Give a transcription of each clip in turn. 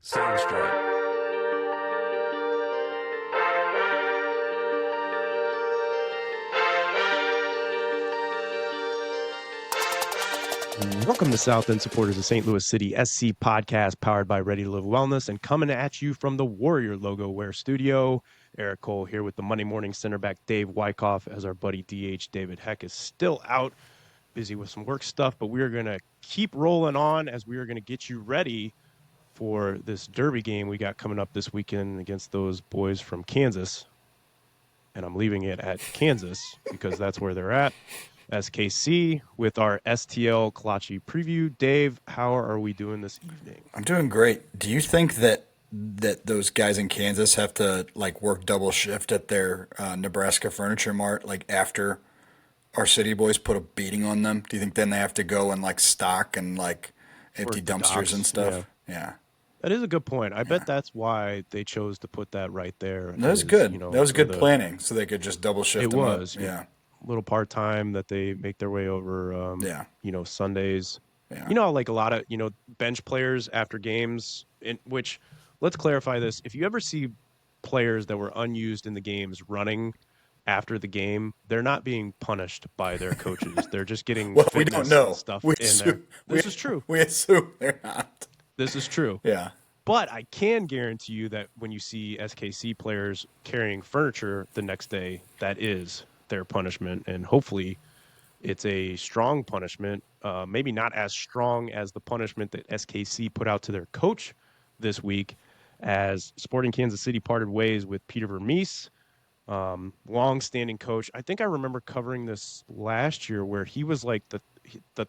Sound straight. Welcome to South End supporters of St. Louis City SC podcast powered by Ready to Live Wellness and coming at you from the Warrior Logo Wear Studio. Eric Cole here with the Monday morning center back Dave Wyckoff as our buddy DH David Heck is still out, busy with some work stuff, but we are going to keep rolling on as we are going to get you ready for this derby game we got coming up this weekend against those boys from Kansas. And I'm leaving it at Kansas because that's where they're at. SKC with our STL Kalachi preview. Dave, how are we doing this evening? I'm doing great. Do you think that those guys in Kansas have to like work double shift at their Nebraska Furniture Mart like after our city boys put a beating on them? Do you think then they have to go and like stock and like empty dumpsters and stuff? Yeah. That is a good point. I bet that's why they chose to put that right there. That was good. That was good planning, so they could just double shift. It them was. Up. Yeah. Little part time that they make their way over. Sundays. Yeah. Like a lot of bench players after games. In which, let's clarify this: if you ever see players that were unused in the games running after the game, they're not being punished by their coaches. They're just getting well, we don't know stuff we in assume, there. This is true. We assume they're not. This is true. Yeah. But I can guarantee you that when you see SKC players carrying furniture the next day, that is their punishment. And hopefully it's a strong punishment, maybe not as strong as the punishment that SKC put out to their coach this week as Sporting Kansas City parted ways with Peter Vermees, long-standing coach. I think I remember covering this last year where he was like the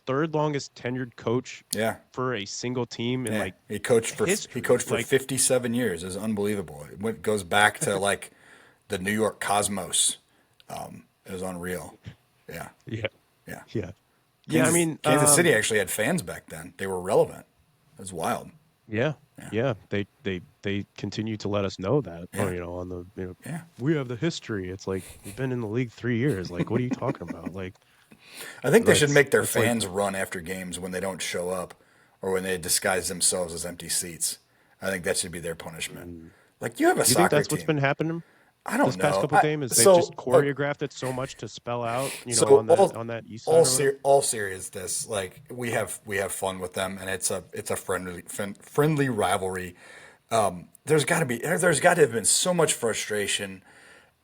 third longest tenured coach for a single team. And he coached for 57 years. It's unbelievable. It goes back to like the New York Cosmos. It was unreal. Yeah. Kansas City actually had fans back then. They were relevant. It was wild. Yeah. They continue to let us know that. We have the history. It's like we've been in the league 3 years. Like, what are you talking about? Like, I think they should make their fans run after games when they don't show up or when they disguise themselves as empty seats. I think that should be their punishment. Like, you have a soccer team. You think that's what's been happening? I don't know. This past couple of games, they've just choreographed it so much to spell out, on that east side. All seriousness, like we have fun with them, and it's a friendly rivalry. There's got to have been so much frustration,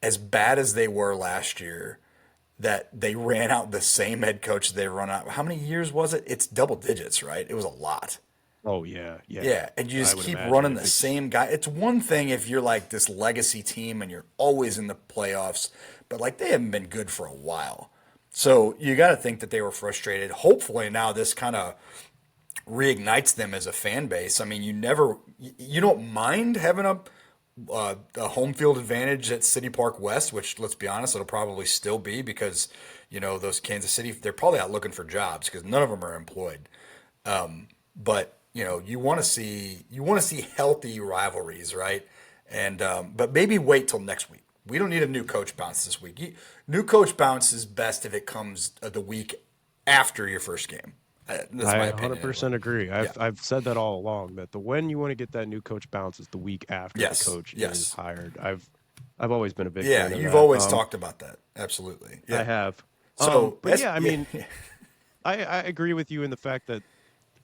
as bad as they were last year, that they ran out the same head coach they run out. How many years was it? It's double digits, right? It was a lot. Oh, yeah. Yeah, and you just keep running the same guy. It's one thing if you're like this legacy team and you're always in the playoffs, but like they haven't been good for a while. So you got to think that they were frustrated. Hopefully now this kind of reignites them as a fan base. I mean, you don't mind having a home field advantage at City Park West, which, let's be honest, it'll probably still be because, those Kansas City, they're probably out looking for jobs because none of them are employed. But you want to see healthy rivalries, right? And but maybe wait till next week. We don't need a new coach bounce this week. New coach bounce is best if it comes the week after your first game. That's my opinion. 100% agree. I've said that all along, that when you want to get that new coach bounce is the week after the coach is hired. I've always been a big fan of that. You've always talked about that. Absolutely. Yeah. I have. I agree with you in the fact that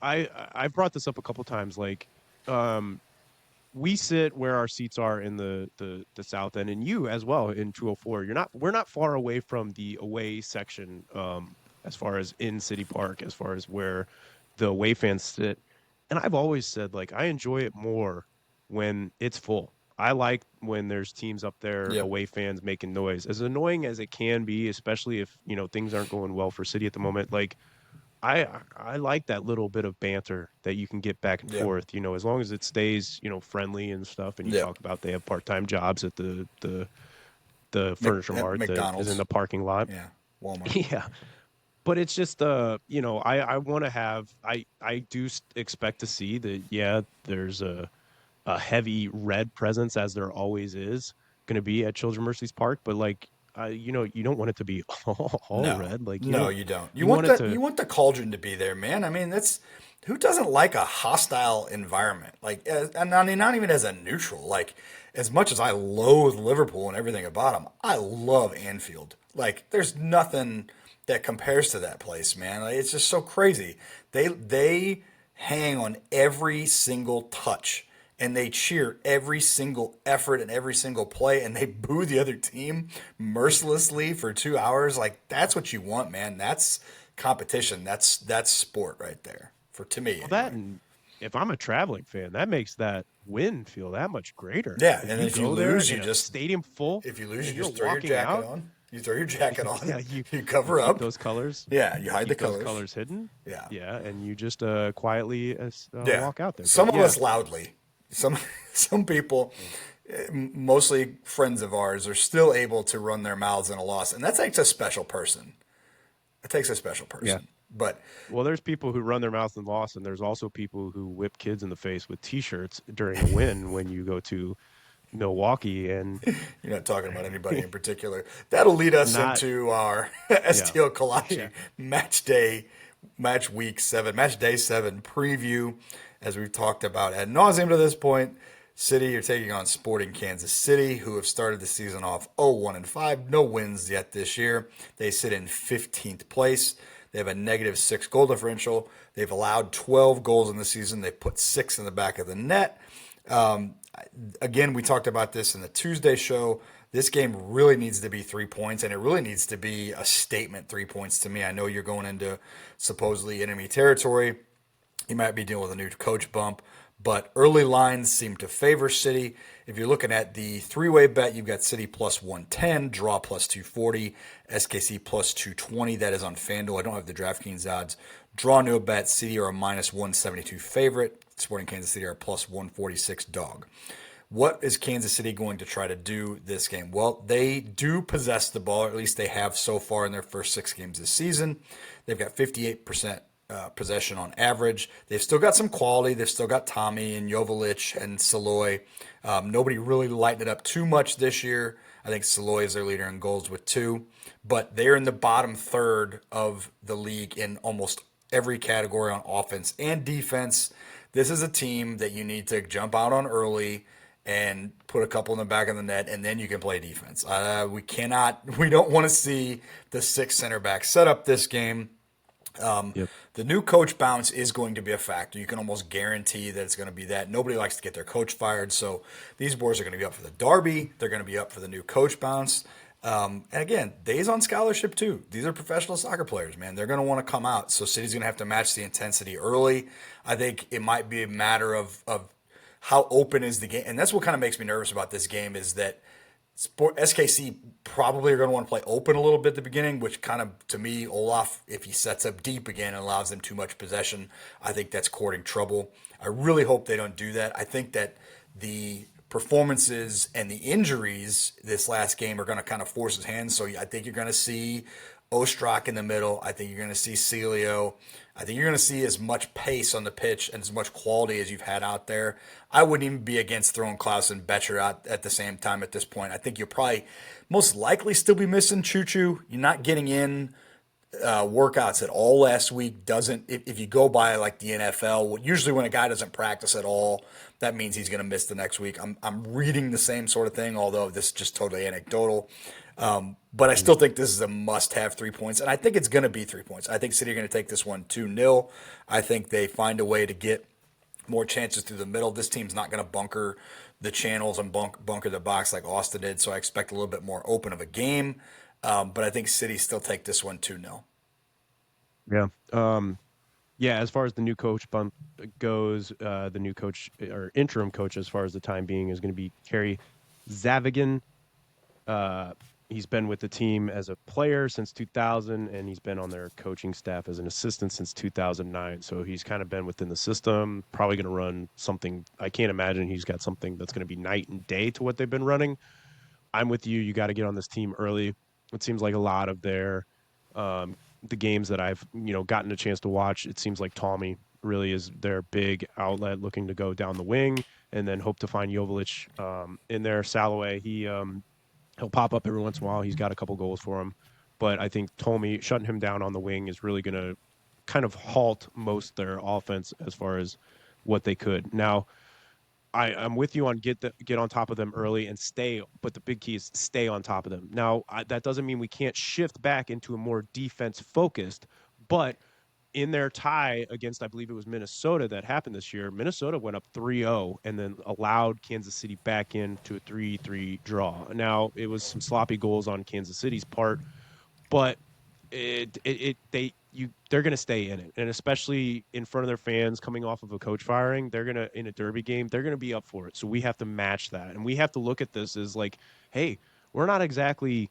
I brought this up a couple times. Like, we sit where our seats are in the south end, and you as well in 204. We're not far away from the away section, as far as in City Park, as far as where the away fans sit. And I've always said, like, I enjoy it more when it's full. I like when there's teams up there, away fans making noise. As annoying as it can be, especially if things aren't going well for City at the moment, like. I like that little bit of banter that you can get back and forth, as long as it stays, friendly and stuff. And you talk about they have part-time jobs at the furniture mart that is in the parking lot. Yeah, Walmart. Yeah. But it's just, I want to have, I do expect to see that, there's a heavy red presence, as there always is going to be at Children's Mercies Park. But like, you don't want it to be all red. Like, you don't. You want the cauldron to be there, man. I mean, who doesn't like a hostile environment? Like, and I mean, not even as a neutral. Like, as much as I loathe Liverpool and everything about them, I love Anfield. Like, there's nothing that compares to that place, man. Like, it's just so crazy. They hang on every single touch and they cheer every single effort and every single play and they boo the other team mercilessly for 2 hours. Like, that's what you want, man. That's competition. That's sport right there. For to me Well, that anyway. and if I'm a traveling fan, that makes that win feel that much greater. Yeah, If and you if you go there lose, in a stadium full you and you're just throw your walking jacket out, on. You throw your jacket yeah, on. you You you cover keep up. those colors, Yeah, you you hide the keep those colors. colors hidden, Yeah, yeah, and you just quietly yeah. walk out there. Some But of yeah, us loudly. Some some people, mostly friends of ours, are still able to run their mouths in a loss, and that takes a special person. It takes a special yeah. person. But Well, there's people who run their mouth and loss, and there's also people who whip kids in the face with T-shirts during a win when you go to Milwaukee, and you're not talking about anybody in particular. That'll lead us not, into our yeah, STL yeah. Kalachi match day 7 preview. As we've talked about ad nauseum to this point, City are taking on Sporting Kansas City, who have started the season off 0-1-5, no wins yet this year. They sit in 15th place. They have a -6 goal differential. They've allowed 12 goals in the season. They put 6 in the back of the net. Um, Again, we talked about this in the Tuesday show. This game really needs to be 3 points, and it really needs to be a statement 3 points to me. I know you're going into supposedly enemy territory. You might be dealing with a new coach bump, but early lines seem to favor City. If you're looking at the three-way bet, you've got City plus 110, draw plus 240, SKC plus 220. That is on FanDuel. I don't have the DraftKings odds. Draw no bet, City are a minus 172 favorite. Sporting Kansas City are a plus 146 dog. What is Kansas City going to try to do this game? Well, they do possess the ball, or at least they have so far in their first 6 games this season. They've got 58% possession on average. They've still got some quality. They've still got Tommy and Jovic and Saloy. Nobody really lightened it up too much this year. I think Saloy is their leader in goals with 2, but they're in the bottom third of the league in almost every category on offense and defense. This is a team that you need to jump out on early and put a couple in the back of the net, and then you can play defense. We don't want to see the 6 center back set up this game. Yep. The new coach bounce is going to be a factor. You can almost guarantee that it's going to be that. Nobody likes to get their coach fired, so these boys are going to be up for the derby. They're going to be up for the new coach bounce. And again, Day's on scholarship too. These are professional soccer players, man. They're going to want to come out. So City's going to have to match the intensity early. I think it might be a matter of how open is the game. And that's what kind of makes me nervous about this game is that SKC probably are going to want to play open a little bit at the beginning, which kind of, to me, Olaf, if he sets up deep again and allows them too much possession, I think that's courting trouble. I really hope they don't do that. I think that the performances and the injuries this last game are going to kind of force his hand. So I think you're going to see Ostrak in the middle. I think you're going to see Celio. I think you're going to see as much pace on the pitch and as much quality as you've had out there. I wouldn't even be against throwing Klaus and Betcher out at the same time at this point. I think you'll probably most likely still be missing Choo Choo. You're not getting in workouts at all last week. Doesn't if you go by like the NFL, usually when a guy doesn't practice at all, that means he's going to miss the next week. I'm reading the same sort of thing, although this is just totally anecdotal. But I still think this is a must-have 3 points, and I think it's going to be 3 points. I think City are going to take this one 2-0. I think they find a way to get more chances through the middle. This team's not going to bunker the channels and bunker the box like Austin did, so I expect a little bit more open of a game. But I think City still take this one 2-0. Yeah. Yeah, as far as the new coach bump goes, the new coach or interim coach, as far as the time being, is going to be Kerry Zavigan. He's been with the team as a player since 2000, and he's been on their coaching staff as an assistant since 2009. So he's kind of been within the system, probably going to run something. I can't imagine he's got something that's going to be night and day to what they've been running. I'm with you. You got to get on this team early. It seems like a lot of the games that I've gotten a chance to watch, it seems like Tommy really is their big outlet, looking to go down the wing, and then hope to find Jovic in there. Salaway, he'll pop up every once in a while. He's got a couple goals for him, but I think Tommy shutting him down on the wing is really going to kind of halt most their offense as far as what they could. Now, I'm with you on get on top of them early and stay, but the big key is stay on top of them. Now, that doesn't mean we can't shift back into a more defense focused, but in their tie against, I believe it was Minnesota that happened this year, Minnesota went up 3-0 and then allowed Kansas City back into a 3-3 draw. Now, it was some sloppy goals on Kansas City's part, but they're going to stay in it, and especially in front of their fans coming off of a coach firing, they're going to, in a derby game, they're going to be up for it. So we have to match that, and we have to look at this as like, hey, we're not exactly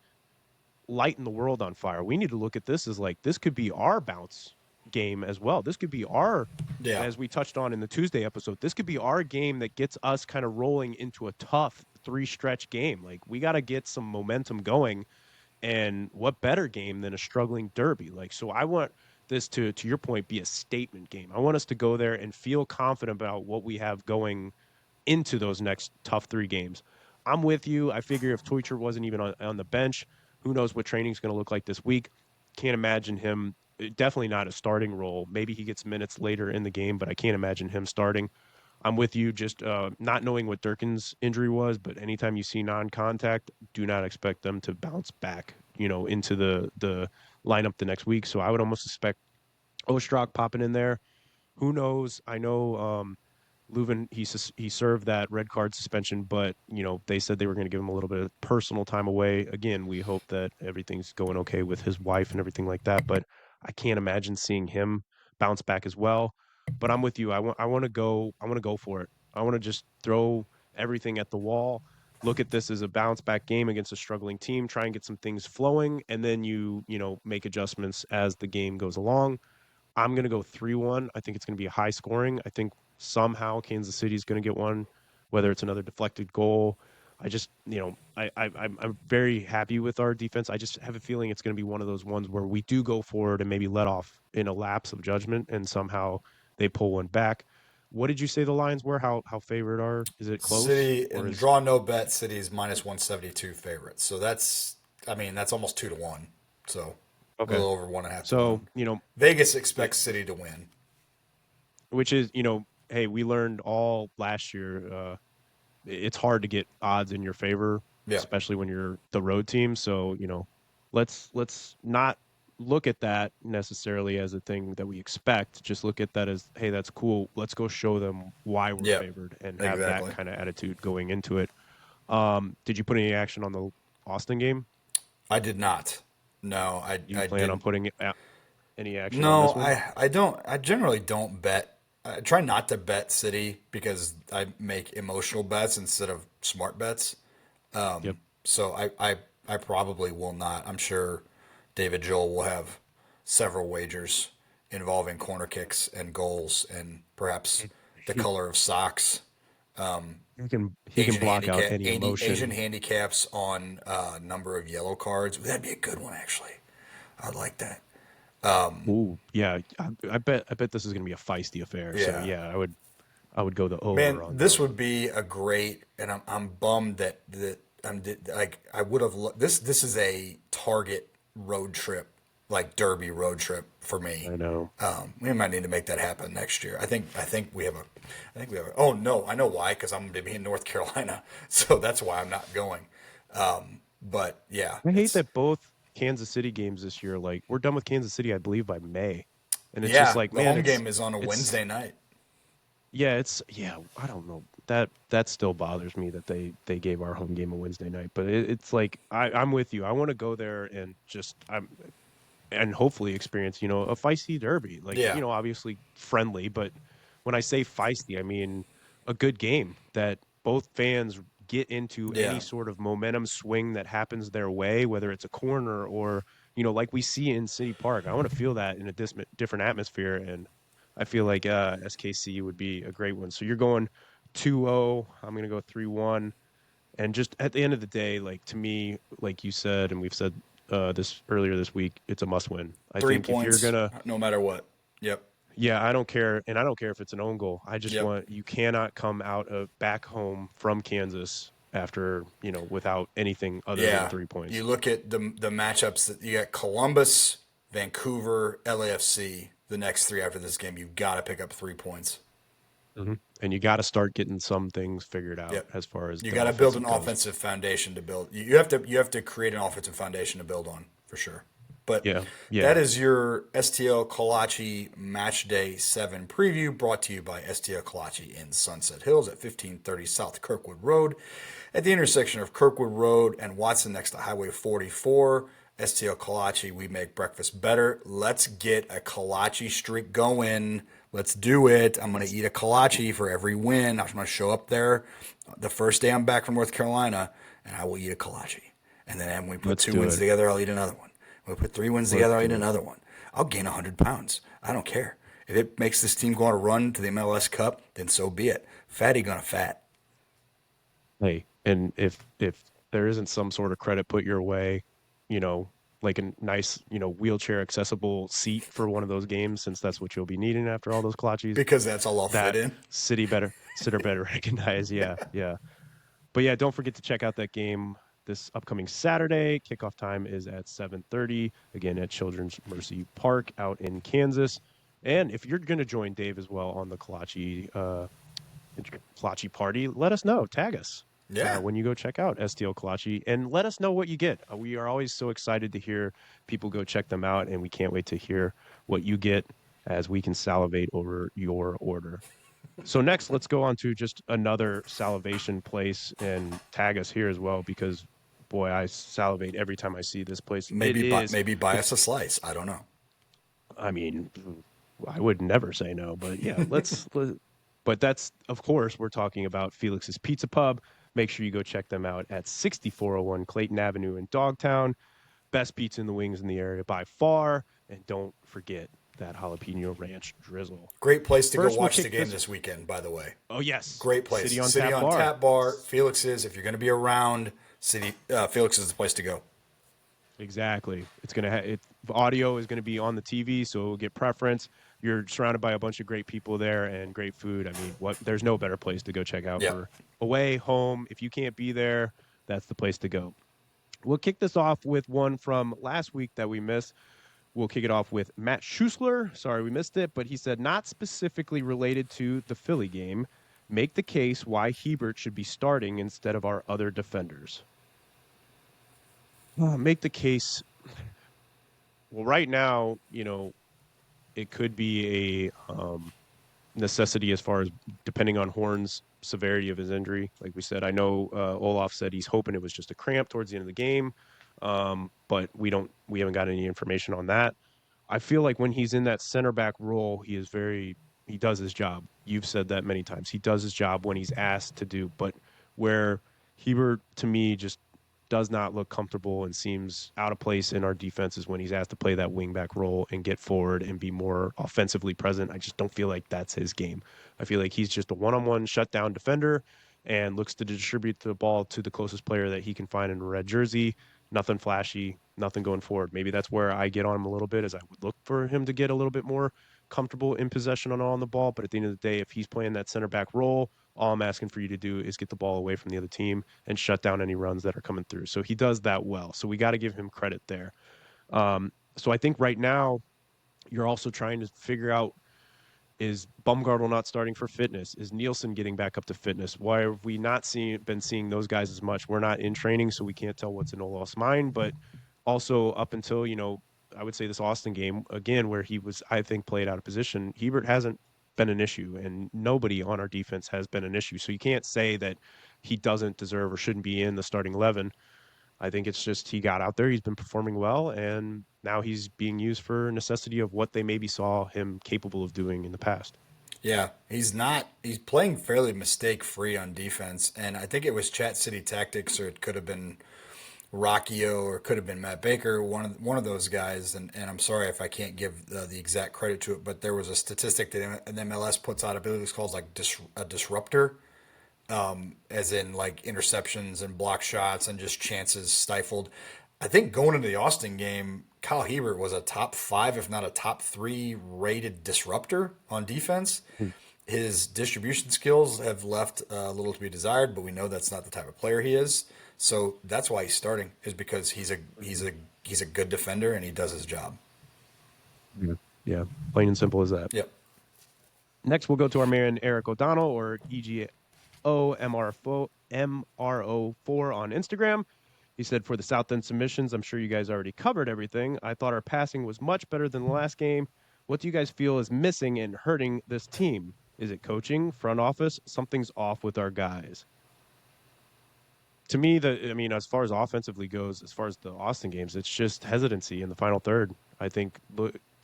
lighting the world on fire. We need to look at this as like, this could be our bounce game as well. This could be our, Yeah. as we touched on in the Tuesday episode, this could be our game that gets us kind of rolling into a tough 3-stretch game. Like, we got to get some momentum going, and what better game than a struggling derby? Like, so I want this to your point, be a statement game. I want us to go there and feel confident about what we have going into those next tough 3 games. I'm with you. I figure if Toicher wasn't even on the bench, who knows what training's going to look like this week. Can't imagine him, definitely not a starting role. Maybe he gets minutes later in the game, but I can't imagine him starting. I'm with you, just not knowing what Durkin's injury was, but anytime you see non-contact, do not expect them to bounce back, into the lineup the next week. So I would almost suspect Ostrak popping in there. Who knows? I know Leuven, he served that red card suspension, but they said they were going to give him a little bit of personal time away. Again, we hope that everything's going okay with his wife and everything like that. But I can't imagine seeing him bounce back as well. But I'm with you. I want to go. I want to go for it. I want to just throw everything at the wall. Look at this as a bounce back game against a struggling team. Try and get some things flowing, and then make adjustments as the game goes along. I'm going to go 3-1. I think it's going to be high scoring. I think somehow Kansas City is going to get one, whether it's another deflected goal. I just, I'm very happy with our defense. I just have a feeling it's going to be one of those ones where we do go forward and maybe let off in a lapse of judgment, and somehow they pull one back. What did you say the lines were? How favored are? Is it close City or and is draw no bet. City is -172 favorites. So that's almost 2-1. So a okay? little over 1.5 to So 1. Vegas expects City to win. which is hey, we learned all last year. It's hard to get odds in your favor, Yeah. especially when you're the road team. So, let's not look at that necessarily as a thing that we expect. Just look at that as, hey, that's cool. Let's go show them why we're Yeah. favored and have that Exactly. kind of attitude going into it. Did you put any action on the Austin game? I did not. No, Do you I plan on didn't. putting any action on No, this one? I don't. I generally don't bet. I try not to bet City because I make emotional bets instead of smart bets. Yep. So I probably will not. I'm sure David Joel will have several wagers involving corner kicks and goals and perhaps the He, color of socks, he can block out any Asian emotion. handicaps on number of yellow cards. That'd be a good one, actually. I'd like that. Ooh, yeah. I bet this is going to be a feisty affair. So Yeah, yeah, I would go the man, over on this the. would be a great, and I'm bummed that like I would have this. This is a Target road trip, like Derby road trip for me. I know. We might need to make that happen next year. I think we have a. I think we have a. Oh no, I know why, because I'm going to be in North Carolina, so that's why I'm not going. But yeah, I hate it's that both Kansas City games this year. Like, we're done with Kansas City, I believe, by May, and it's just yeah. like, The man, home it's game is on a it's Wednesday night. yeah, it's yeah. I don't know, that still bothers me that they gave our home game a Wednesday night. But it's like, I'm with you. I want to go there and just and hopefully experience, a feisty derby. Like, Yeah, obviously friendly, but when I say feisty, I mean a good game that both fans get into any yeah. sort of momentum swing that happens their way, whether it's a corner or, like we see in City Park. I want to feel that in a different atmosphere. And I feel like SKC would be a great one. So you're going 2-0. I'm going to go 3-1. And just at the end of the day, like, to me, like you said, and we've said this earlier this week, it's a must win. I Three think if you're points, gonna, no matter what. Yep, yeah, I don't care, and I don't care if it's an own goal. I just yep. want, you cannot come out of back home from Kansas after, without anything other than Yeah, 3 points. you look at the matchups that you got: Columbus, Vancouver, LAFC. the next 3 after this game, you've got to pick up 3 points. Mhm. And you got to start getting some things figured out Yep. as far as You the got to build an offensive goes. offensive foundation to build. You have to create an offensive foundation to build on for sure. But Yeah, that yeah. is your STL Kalachi Match Day 7 preview, brought to you by STL Kalachi in Sunset Hills at 1530 South Kirkwood Road, at the intersection of Kirkwood Road and Watson, next to Highway 44. STL Kalachi, we make breakfast better. Let's get a kolache streak going. Let's do it. I'm going to eat a kolache for every win. I'm going to show up there the first day I'm back from North Carolina, and I will eat a kolache. And then when we put Let's 2 do wins it. together, I'll eat another one. When we put 3 wins Let's together, I'll eat do it. another one. I'll gain 100 pounds. I don't care. If it makes this team go on a run to the MLS Cup, then so be it. Fatty gonna fat. Hey, and if there isn't some sort of credit put your way, you know, like a nice, wheelchair accessible seat for one of those games, since that's what you'll be needing after all those kolaches, Because that's all I'll fit that in. sitter better recognize. Yeah, yeah. But yeah, don't forget to check out that game this upcoming Saturday. Kickoff time is at 7:30, again at Children's Mercy Park out in Kansas. And if you're going to join Dave as well on the Kolache party, let us know. Tag us Yeah. when you go check out STL Kolache, and let us know what you get. We are always so excited to hear people go check them out, and we can't wait to hear what you get as we can salivate over your order. So next, let's go on to just another salivation place, and tag us here as well, because boy, I salivate every time I see this place. It is Maybe buy the us a slice. I don't know. I mean, I would never say no, but yeah, but that's, of course, we're talking about Felix's Pizza Pub. Make sure you go check them out at 6401 Clayton Avenue in Dogtown. Best pizza and the wings in the area by far. And don't forget that jalapeno ranch drizzle. Great place to go First, we'll watch the kick game this. this weekend, by the way. Oh, yes. Great place. City on City Tap on Bar. Tap Bar, Felix's. If you're going to be around, Felix is the place to go. Exactly. Audio is gonna be on the TV, so it'll get preference. You're surrounded by a bunch of great people there and great food. I mean, there's no better place to go check out Yeah. for away, home. If you can't be there, that's the place to go. We'll kick this off with one from last week that we missed. We'll kick it off with Matt Schusler. Sorry we missed it, but he said, not specifically related to the Philly game, make the case why Hebert should be starting instead of our other defenders. Make the case. Well, right now, it could be a necessity as far as depending on Horn's severity of his injury. Like we said, I know Olaf said he's hoping it was just a cramp towards the end of the game, but we haven't got any information on that. I feel like when he's in that center back role, he does his job. You've said that many times. He does his job when he's asked to do, but where Hebert to me just does not look comfortable and seems out of place in our defenses when he's asked to play that wingback role and get forward and be more offensively present. I just don't feel like that's his game. I feel like he's just a one-on-one shutdown defender and looks to distribute the ball to the closest player that he can find in a red jersey. Nothing flashy, nothing going forward. Maybe that's where I get on him a little bit, as I would look for him to get a little bit more comfortable in possession on the ball. But at the end of the day, if he's playing that center back role, all I'm asking for you to do is get the ball away from the other team and shut down any runs that are coming through. So he does that well. So we got to give him credit there. So I think right now you're also trying to figure out, is Bumgartle not starting for fitness? Is Nielsen getting back up to fitness? Why have we not been seeing those guys as much? We're not in training, so we can't tell what's in Olaf's mind. But also up until, I would say this Austin game, again, where he was, I think, played out of position, Hebert hasn't been an issue, and nobody on our defense has been an issue. So you can't say that he doesn't deserve or shouldn't be in the starting 11. I think it's just he got out there, he's been performing well, and now he's being used for necessity of what they maybe saw him capable of doing in the past. Yeah, he's playing fairly mistake free on defense. And I think it was Chat City Tactics, or it could have been Rockio, or it could have been Matt Baker, one of those guys. And I'm sorry if I can't give the exact credit to it, but there was a statistic that an MLS puts out, I believe it's called like a disruptor, as in like interceptions and block shots and just chances stifled. I think going into the Austin game, Kyle Hebert was a top 5, if not a top 3 rated disruptor on defense. His distribution skills have left a little to be desired, but we know that's not the type of player he is. So that's why he's starting, is because he's a good defender and he does his job. Yeah, plain and simple as that. Yep. Next, we'll go to our man Eric O'Donnell, or EGOMRO4 on Instagram. He said, for the South End submissions, I'm sure you guys already covered everything. I thought our passing was much better than the last game. What do you guys feel is missing and hurting this team? Is it coaching, front office? Something's off with our guys. To me, as far as offensively goes, as far as the Austin games, it's just hesitancy in the final third. I think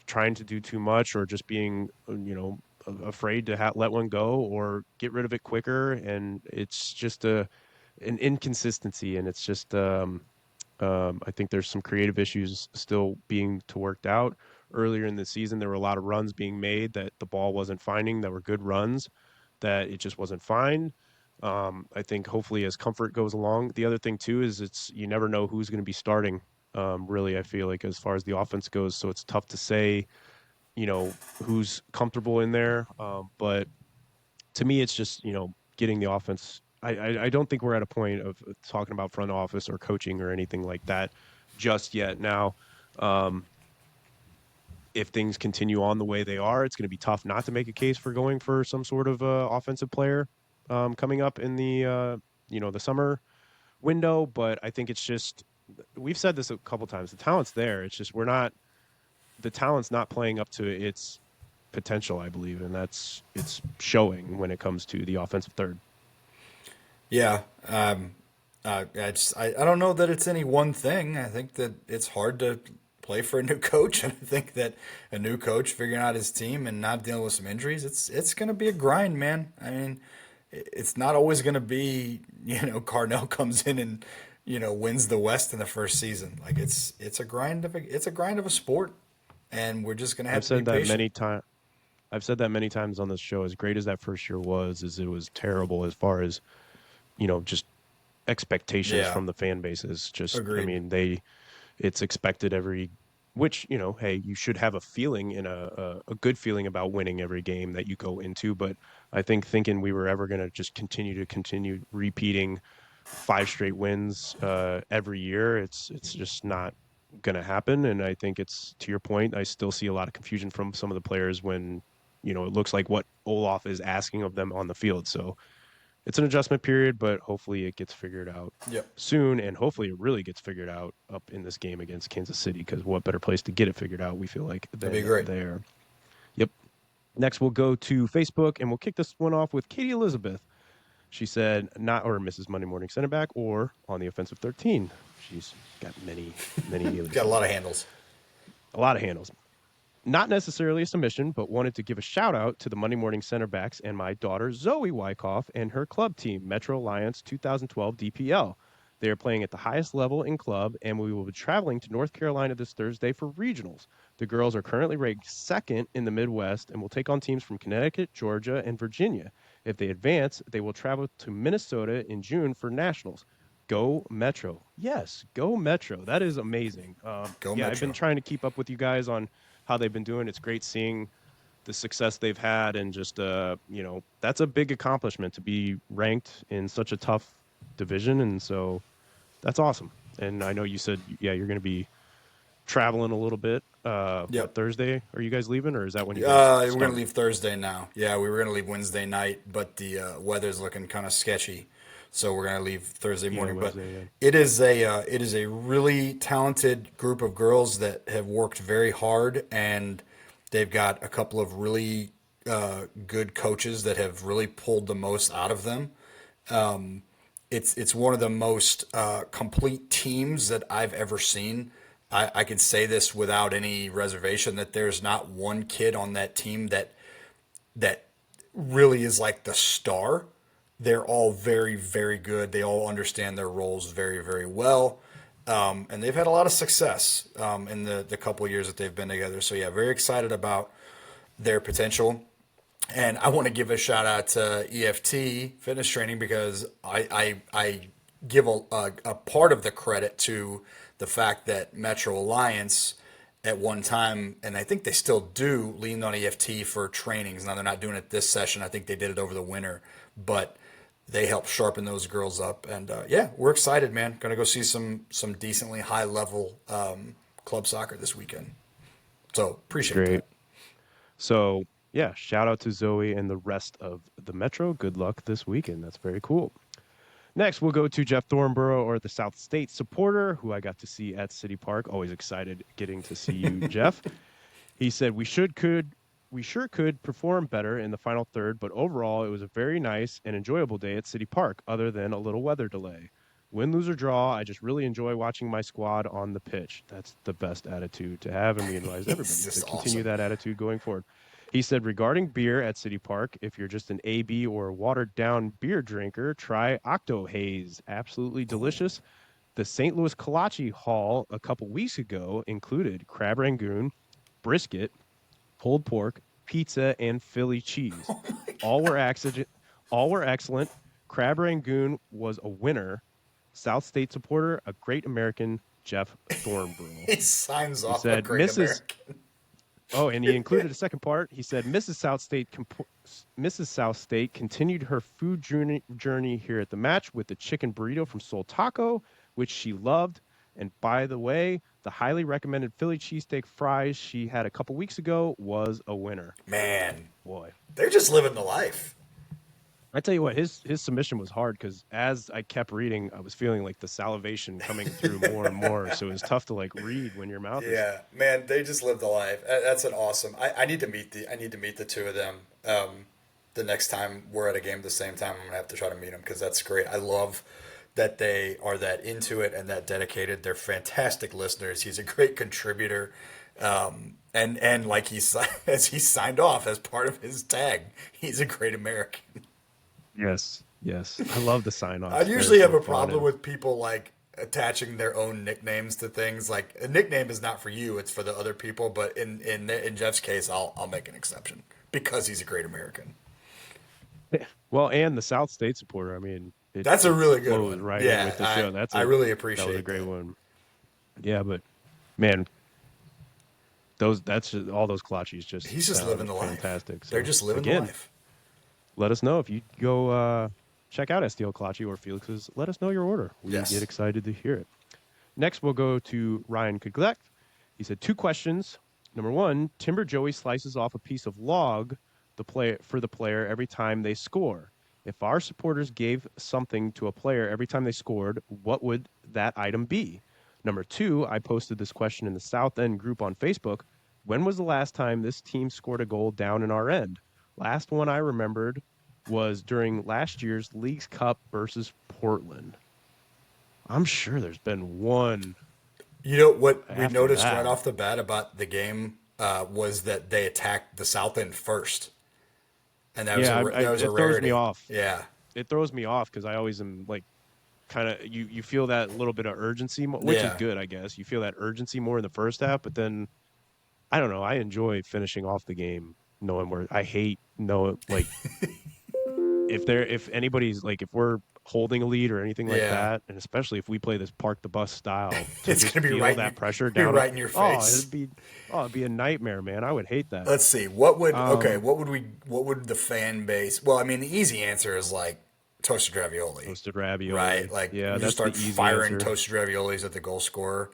trying to do too much, or just being, afraid to let one go or get rid of it quicker, and it's just an inconsistency, and it's just I think there's some creative issues still being to worked out. Earlier in the season, there were a lot of runs being made that the ball wasn't finding, that were good runs, that it just wasn't fine. I think hopefully as comfort goes along, the other thing too is you never know who's going to be starting. Really, I feel like as far as the offense goes, so it's tough to say, who's comfortable in there. But to me, it's just, getting the offense. I don't think we're at a point of talking about front office or coaching or anything like that just yet. Now, um, if things continue on the way they are, it's going to be tough not to make a case for going for some sort of offensive player coming up in the summer window. But I think it's just, we've said this a couple times. The talent's there. It's just the talent's not playing up to its potential, I believe, and it's showing when it comes to the offensive third. Yeah. I don't know that it's any one thing. I think that it's hard to play for a new coach, and I think that a new coach figuring out his team and not dealing with some injuries, it's going to be a grind, man. I mean, it's not always going to be, Carnell comes in and wins the West in the first season. Like it's a grind of a sport, and we're just going to have I've to be said that patient. many times. I've said that many times on this show. As great as that first year was, is it was terrible as far as just expectations Yeah, from the fan bases. Just, I agreed. mean, it's expected which, hey, you should have a feeling and a good feeling about winning every game that you go into. But I think thinking we were ever going to just continue repeating five straight wins every year, it's just not going to happen. And I think it's, to your point, I still see a lot of confusion from some of the players when, it looks like what Olaf is asking of them on the field. So it's an adjustment period, but hopefully it gets figured out Yep, soon, and hopefully it really gets figured out up in this game against Kansas City, because what better place to get it figured out, we feel like, that'd be than great. there. Yep. Next, we'll go to Facebook, and we'll kick this one off with Katie Elizabeth. She said, not or Mrs. Monday Morning Center Back, or on the offensive 13. She's got many Got a aliases, lot of handles. a lot of handles. Not necessarily a submission, but wanted to give a shout out to the Monday Morning Center Backs and my daughter Zoe Wyckoff and her club team, Metro Alliance 2012 DPL. They are playing at the highest level in club, and we will be traveling to North Carolina this Thursday for regionals. The girls are currently ranked second in the Midwest and will take on teams from Connecticut, Georgia, and Virginia. If they advance, they will travel to Minnesota in June for nationals. Go Metro. Yes, go Metro. That is amazing. Go Yeah, I've been Metro. trying to keep up with you guys on how they've been doing. It's great seeing the success they've had, and just that's a big accomplishment to be ranked in such a tough division, and so that's awesome. And I know you said, yeah, you're going to be traveling a little bit. What, Yep. Thursday are you guys leaving, or is that when you guys We're gonna start? leave Thursday now. Yeah, we were gonna leave Wednesday night, but the weather's looking kind of sketchy, so we're gonna leave Thursday Yeah, morning. But Wednesday. Yeah. it is a really talented group of girls that have worked very hard, and they've got a couple of really good coaches that have really pulled the most out of them. It's one of the most complete teams that I've ever seen. I can say this without any reservation that there's not one kid on that team that really is like the star. They're all very, very good. They all understand their roles very, very well. And they've had a lot of success in the couple of years that they've been together. So, yeah, very excited about their potential. And I want to give a shout out to EFT fitness training because I give a part of the credit to the fact that Metro Alliance at one time, and I think they still do, leaned on EFT for trainings. Now they're not doing it this session. I think they did it over the winter, but they helped sharpen those girls up. And yeah, we're excited, man. Going to go see some decently high level club soccer this weekend. So It's appreciate great. that. So yeah, shout out to Zoe and the rest of the Metro. Good luck this weekend. That's very cool. Next, we'll go to Jeff Thornborough, or the South State supporter, who I got to see at City Park. Always excited getting to see you, Jeff. He said we sure could perform better in the final third, but overall it was a very nice and enjoyable day at City Park, other than a little weather delay. Win, lose, or draw, I just really enjoy watching my squad on the pitch. That's the best attitude to have, and we advise It's everybody to just continue awesome. that attitude going forward. He said, regarding beer at City Park, if you're just an AB or a watered down beer drinker, try Octo Haze. Absolutely delicious. The St. Louis Kolache Hall a couple weeks ago included crab rangoon, brisket, pulled pork, pizza, and Philly cheese. Oh my All were god. accident, all were excellent. Crab Rangoon was a winner. South State supporter, a great American, Jeff Thornborough. He signs He off a said, great Mrs. American. Oh, and he included a second part. He said, Mrs. South State continued her food journey here at the match with the chicken burrito from Soul Taco, which she loved. And by the way, the highly recommended Philly cheesesteak fries she had a couple weeks ago was a winner. Man, Boy, they're just living the life. I tell you what, his submission was hard because as I kept reading, I was feeling like the salivation coming through more and more. So it was tough to like read when your mouth is. Yeah, man, they just live the life. That's an awesome. I need to meet the two of them. The next time we're at a game at the same time, I'm gonna have to try to meet them because that's great. I love that they are that into it and that dedicated. They're fantastic listeners. He's a great contributor, and like as he signed off as part of his tag, he's a great American. Yes, yes. I love the sign I offs. They're usually have so a fun. problem And with people like attaching their own nicknames to things. Like a nickname is not for you; it's for the other people. But in Jeff's case, I'll make an exception because he's a great American. well, and the South State supporter. I mean, That's a it really good flows one. right in Yeah, with the show. I really That was a appreciate great that. one. Yeah, but man, all those kolaches just He's just living sound the life. fantastic. They're So just living the again, life. let us know if you go check out STL Kolache or Felix's. Let us know your order. We get Yes. excited to hear it. Next, we'll go to Ryan Kuglek. He said two questions. Number one, Timber Joey slices off a piece of log for the player every time they score. If our supporters gave something to a player every time they scored, what would that item be? Number two, I posted this question in the South End group on Facebook. When was the last time this team scored a goal down in our end? Last one I remembered was during last year's Leagues Cup versus Portland. I'm sure there's been one You know what we after noticed right that. off the bat about the game was that they attacked the south end first, and Yeah, that was a it throws me rarity. off. Yeah, It throws me off because I always am like kind of you feel that little bit of urgency, which is yeah. good, I guess. You feel that urgency more in the first half, but then I don't know. I enjoy finishing off the game knowing where I hate know like if anybody's like if we're holding a lead or anything like Yeah, that, and especially if we play this park the bus style, to it's just gonna be feel right in that pressure be down. right in your Oh, face. it'd be a nightmare, man. I would hate that. Let's see. Um, What would the fan base? Well, I mean, the easy answer is like toasted ravioli, Toasted right? ravioli. Like Yeah, we just that's the start easy firing answer. toasted raviolis at the goal scorer.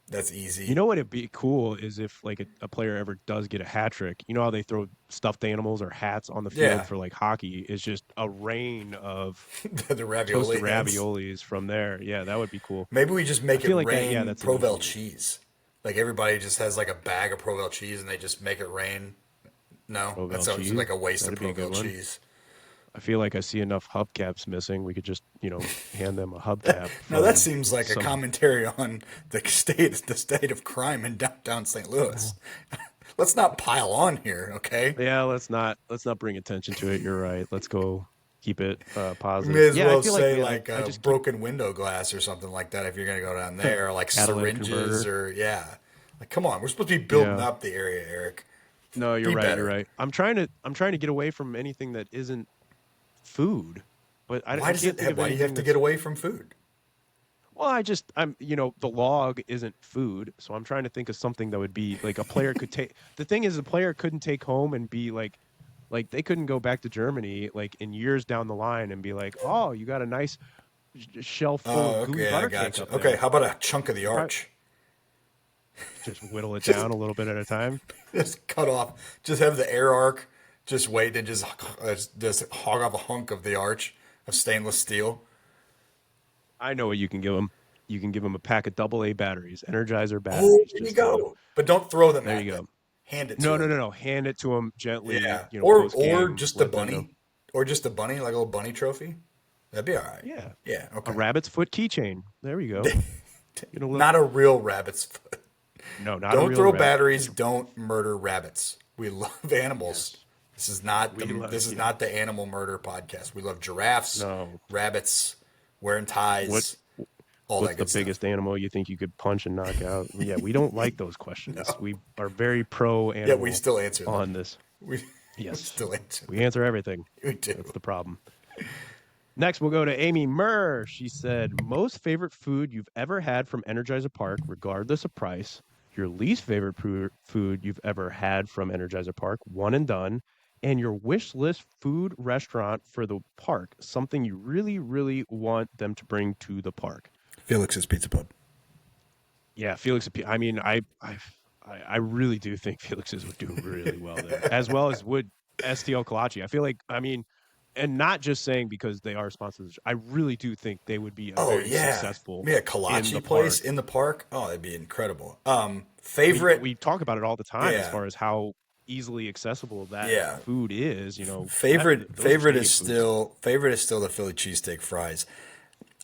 That's You easy. know what it'd be cool is if like a player ever does get a hat trick. You know how they throw stuffed animals or hats on the field Yeah, for like hockey? It's just a rain of the toasted ravioli heads. raviolis from there. Yeah, that would be cool. Maybe we just I make it feel like that. Yeah, rain that's an Provel easy. cheese. Like everybody just has like a bag of Provel cheese and they just make it rain. No, that Provel sounds cheese. like a waste of That'd be a good Provel one. cheese. I feel like I see enough hubcaps missing. We could just hand them a hubcap Now that from seems like a some. commentary on the state of crime in downtown St. Louis. Let's not pile on here, okay? Yeah, let's not bring attention to it. You're right. Let's go keep it You may positive. as Yeah, I well feel like say man, like I just keep broken window glass or something like that if you're gonna go down there, or like catalytic syringes converter. or yeah. Like come on, we're supposed to be building Yeah. up the area, Eric. No, you're Be right. You're better. right. I'm trying to get away from anything that isn't food, but I can't think of Why do you have anything to get that's. away from food? Well, the log isn't food, so I'm trying to think of something that would be like a player could take. The thing is, a player couldn't take home and be like they couldn't go back to Germany like in years down the line and be like, oh, you got a nice shelf full of Oh, gooey okay, I butter got cake you. up Okay, there. how about a chunk of the Right. arch? Just whittle it Just down a little bit at a time. just cut off. Just have the air arc. Just wait and just hog off a hunk of the arch of stainless steel. I know what you can give them. You can give them a pack of AA batteries, Energizer Oh, batteries. there you Just go. But don't throw them there at you them. go. Hand it No, to no, them. no, no. Hand it to them gently. Yeah. Post Or game, just a let them know. bunny. Or just a bunny, like a little bunny trophy. That'd be all right. Yeah, Yeah. a Okay. rabbit's foot keychain. There we go. Look. Not a real rabbit's foot. No, not a Don't real throw rabbit. batteries. Don't murder rabbits. We love animals. Yes, This is not we the love. this is Yeah, not the animal murder podcast. We love giraffes, no. rabbits, wearing What ties, all What's that the good stuff. biggest animal you think you could punch and knock out? Yeah, we don't like those questions. No. We are very pro Yeah, we animal still answer them. on this. We, we Yes, still answer we them. answer everything. We do. That's the problem. Next, we'll go to Amy Murr. She said, most favorite food you've ever had from Energizer Park, regardless of price. Your least favorite food you've ever had from Energizer Park, one and done. And your wish list food restaurant for the park, something you really, really want them to bring to the park. Felix's Pizza Pub. Yeah, Felix. I mean, I really do think Felix's would do really well there, as well as would STL Kolache. I feel like, I mean, and not just saying because they are sponsors. I really do think they would be a Oh very yeah, successful yeah, in the kolache place park. in the park. Oh, that'd be incredible. We Favorite, we talk about it all the time as yeah, far as how easily accessible that yeah. food is. Favorite, Those are favorite is Canadian foods. still the Philly cheesesteak fries.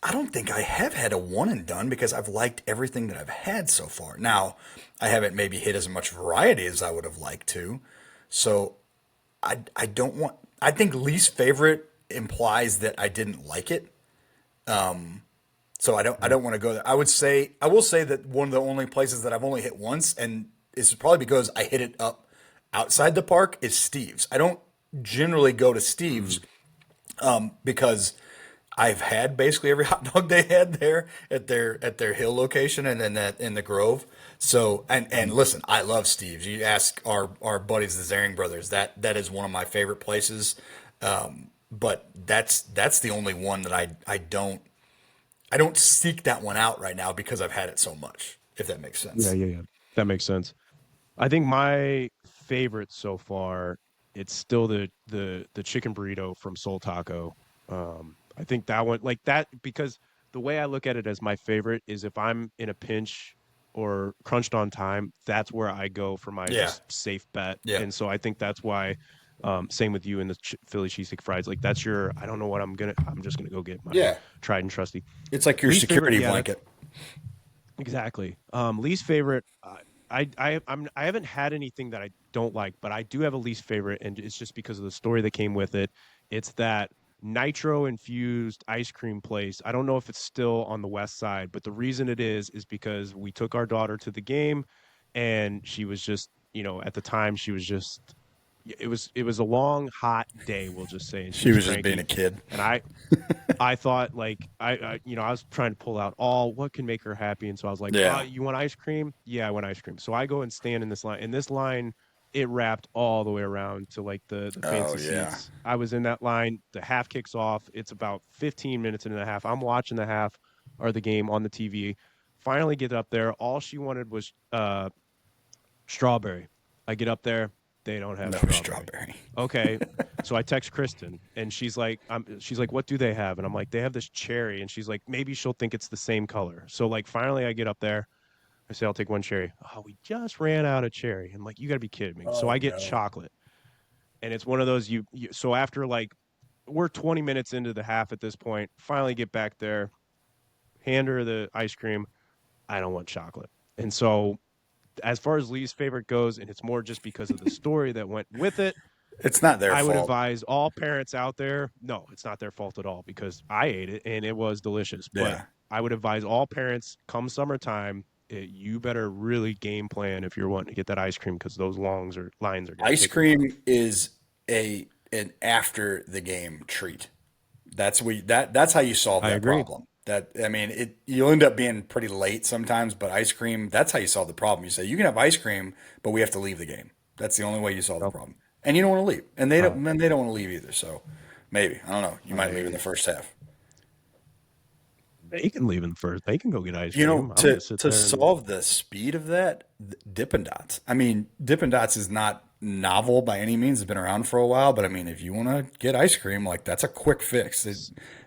I don't think I have had a one and done because I've liked everything that I've had so far. Now, I haven't maybe hit as much variety as I would have liked to. So I don't want. I think least favorite implies that I didn't like it. So I don't want to go there. I will say that one of the only places that I've only hit once, and it's probably because I hit it up outside the park, is Steve's. I don't generally go to Steve's Mm. because I've had basically every hot dog they had there at their Hill location and then that in the Grove. So and listen, I love Steve's. You ask our buddies, the Zaring brothers, that is one of my favorite places. But that's the only one that I don't seek that one out right now because I've had it so much, if that makes Yeah, sense. yeah, yeah. That makes sense. I think my favorite so far, it's still the chicken burrito from Soul Taco. I think that one like that because the way I look at it as my favorite is if I'm in a pinch or crunched on time, that's where I go for my Yeah. just safe bet. Yeah. And so I think that's why same with you in the Philly cheesesteak fries. Like that's your I don't know what I'm just gonna go get my Yeah. tried and trusty. It's like your Least favorite, security yeah, that's blanket. exactly. Least favorite. I haven't had anything that I don't like, but I do have a least favorite, and it's just because of the story that came with it. It's that nitro infused ice cream place. I don't know if it's still on the west side, but the reason it is because we took our daughter to the game, and she was just at the time she was just it was a long hot day, we'll just say, and she She was was just being a cranky, kid. and I thought like I was trying to pull out all what can make her happy, and so I was like, Yeah. you want ice cream? Yeah, I want ice cream. So I go and stand in this line. In this line, it wrapped all the way around to like the Oh fancy yeah. seats. I was in that line. The half kicks off. It's about 15 minutes into the half. I'm watching the half or the game on the TV. Finally get up there. All she wanted was strawberry. I get up there. They don't have No strawberry. strawberry. Okay. So I text Kristen and she's like, what do they have? And I'm like, they have this cherry. And she's like, maybe she'll think it's the same color. So like finally I get up there. I say, I'll take one cherry. Oh, we just ran out of cherry. I'm like, you gotta be kidding me. So Oh I get no. chocolate. And it's one of those so after like we're 20 minutes into the half at this point, finally get back there, hand her the ice cream. I don't want chocolate. And so as far as Lee's favorite goes, and it's more just because of the story that went with it, It's not their I would fault. advise all parents out there. No, it's not their fault at all because I ate it and it was delicious. But Yeah. I would advise all parents come summertime, you better really game plan if you're wanting to get that ice cream because those lines are getting Ice ridiculous. cream is an after the game treat. That's how you solve I that agree. problem. That I mean, you'll end up being pretty late sometimes, but ice cream, that's how you solve the problem. You say you can have ice cream, but we have to leave the game. That's the only way you solve the Yep. problem. And you don't want to leave. Uh, And they don't want to leave either. So maybe, I don't know, you might leave in the I first half. They can leave in first. They can go get ice You know, cream. I'm to gonna sit to there and solve the speed of that, Dippin' Dots. I mean, Dippin' Dots is not novel by any means. It's been around for a while, but I mean, if you want to get ice cream, like that's a quick fix.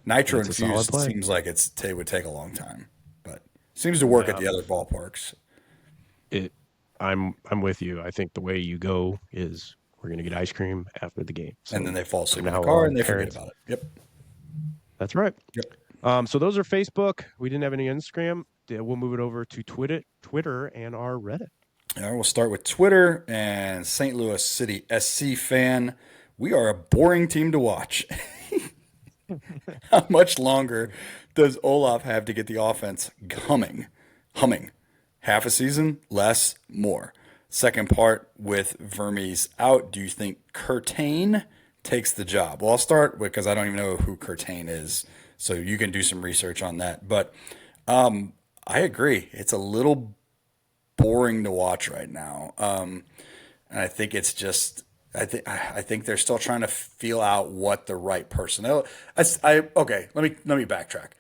Nitro that's a solid infused play. seems like it would take a long time, but seems to work at Yeah, the other ballparks. it. I'm with you. I think the way you go is we're gonna get ice cream after the game. And So then they fall from asleep in the now car on, and they forget parents. about it. Yep. That's right. Yep. So those are Facebook. We didn't have any Instagram. We'll move it over to Twitter, and our Reddit. All right, we'll start with Twitter and St. Louis City SC fan. We are a boring team to watch. How much longer does Olaf have to get the offense humming? Humming. Half a season? Less? More? Second part with Vermes out. Do you think Curtain takes the job? Well, I'll start with because I don't even know who Curtain is. So you can do some research on that. But I agree. It's a little boring to watch right now. And I think it's just I think they're still trying to feel out what the right personnel. Okay. Let me backtrack.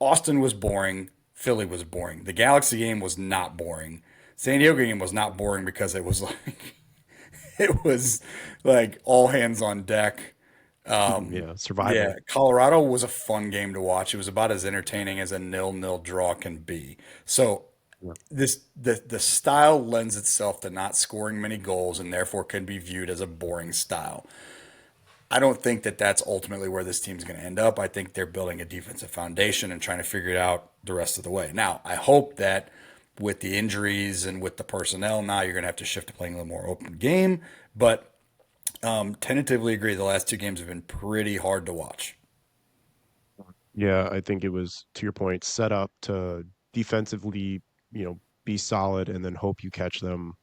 Austin was boring. Philly was boring. The Galaxy game was not boring. San Diego game was not boring because it was like it was like all hands on deck. Yeah, Yeah, survival. Colorado was a fun game to watch. It was about as entertaining as a nil-nil draw can be. So Yeah. the style lends itself to not scoring many goals and therefore can be viewed as a boring style. I don't think that that's ultimately where this team's going to end up. I think they're building a defensive foundation and trying to figure it out the rest of the way. Now, I hope that with the injuries and with the personnel, now you're going to have to shift to playing a little more open game. But tentatively agree, the last two games have been pretty hard to watch. Yeah, I think it was to your point, set up to defensively, be solid and then hope you catch them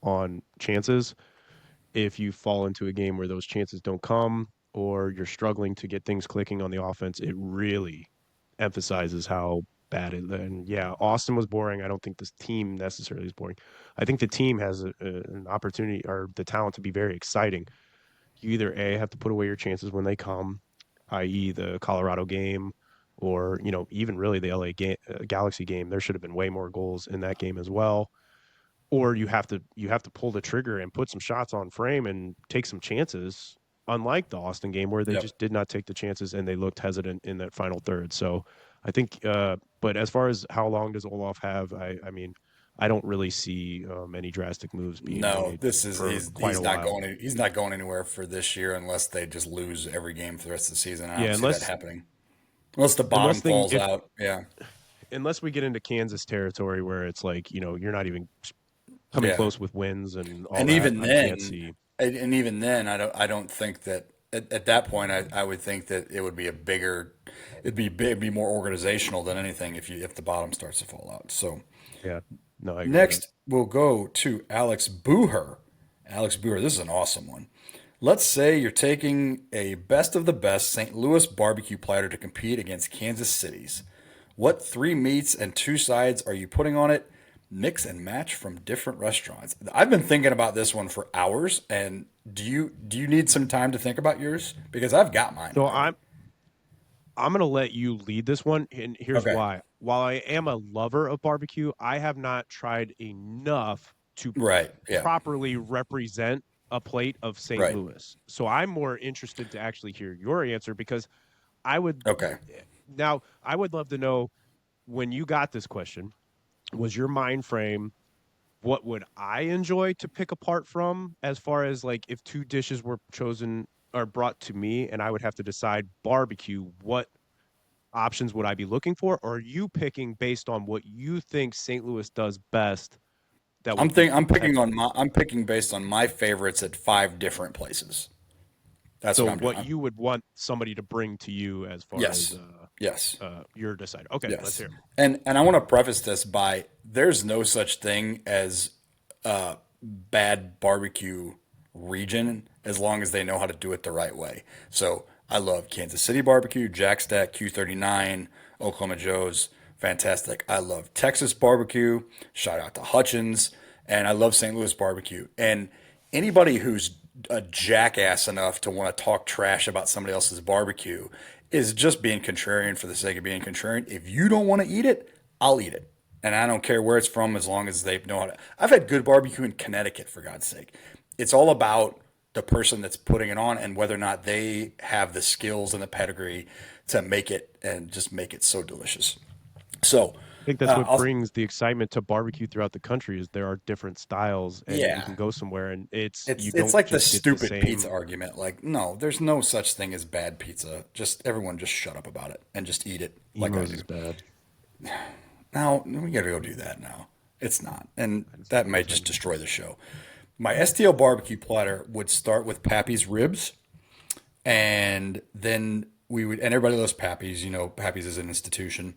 on chances. If you fall into a game where those chances don't come or you're struggling to get things clicking on the offense, it really emphasizes how bad it. And yeah, Austin was boring. I don't think this team necessarily is boring. I think the team has an opportunity or the talent to be very exciting. You either A, have to put away your chances when they come, i.e., the Colorado game, or even really the Galaxy game. There should have been way more goals in that game as well. Or you have to pull the trigger and put some shots on frame and take some chances. Unlike the Austin game where they Yep. just did not take the chances and they looked hesitant in that final third. So I think, but as far as how long does Olaf have, I mean, I don't really see any drastic moves being No, made this is for quite he's a not while. going he's not going anywhere for this year unless they just lose every game for the rest of the season. I Yeah, don't see that unless happening. Unless the bottom unless they falls if out. Yeah. unless we get into Kansas territory where it's like, you're not even coming Yeah. close with wins and all And that, even I can't then, see. I don't think that at that point I would think that it would be it'd be more organizational than anything if the bottom starts to fall out. So Yeah. No, I agree with that. next we'll go to Alex Booher. Alex Booher, this is an awesome one. Let's say you're taking a best of the best St. Louis barbecue platter to compete against Kansas City's. What three meats and two sides are you putting on it? Mix and match from different restaurants. I've been thinking about this one for hours. And do you need some time to think about yours? Because I've got mine So already. I'm gonna let you lead this one, and here's Okay. why. While I am a lover of barbecue, I have not tried enough to Right. Yeah. properly represent a plate of St. Right. Louis. So I'm more interested to actually hear your answer because I would Okay. now I would love to know when you got this question, was your mind frame what would I enjoy to pick apart from as far as like if two dishes were chosen or brought to me and I would have to decide barbecue, what options would I be looking for? Or are you picking based on what you think St. Louis does best that would be competitive? I'm picking based on my favorites at five different places. That's So what I'm doing. what you would want somebody to bring to you as far as Yes. Yes. your decide. Okay, let's Yes. hear it. And I want to preface this by there's no such thing as bad barbecue region as long as they know how to do it the right way. So I love Kansas City barbecue, Jack Stack, Q39, Oklahoma Joe's, fantastic. I love Texas barbecue, shout out to Hutchins, and I love St. Louis barbecue. And anybody who's a jackass enough to want to talk trash about somebody else's barbecue is just being contrarian for the sake of being contrarian. If you don't want to eat it, I'll eat it. And I don't care where it's from as long as they know how to. I've had good barbecue in Connecticut, for God's sake. It's all about the person that's putting it on and whether or not they have the skills and the pedigree to make it and just make it so delicious. So, I think that's what I'll, brings the excitement to barbecue throughout the country is there are different styles and you yeah, can go somewhere and you it's don't like the just get the stupid pizza same. argument. Like, no, there's no such thing as bad pizza. Just everyone just shut up about it and just eat it like I Emos do. is bad. Now we got to go do that now. It's not, and I just that don't might just understand. destroy the show. My STL barbecue platter would start with Pappy's ribs, and then we would, and everybody loves Pappy's. You know, Pappy's is an institution.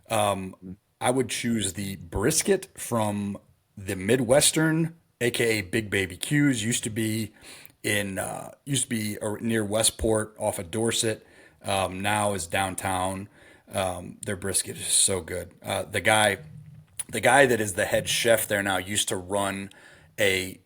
Mm. I would choose the brisket from the Midwestern, aka Big Baby Q's. Used to be near Westport off of Dorset. Now is downtown. Their brisket is so good. The guy that is the head chef there now used to run a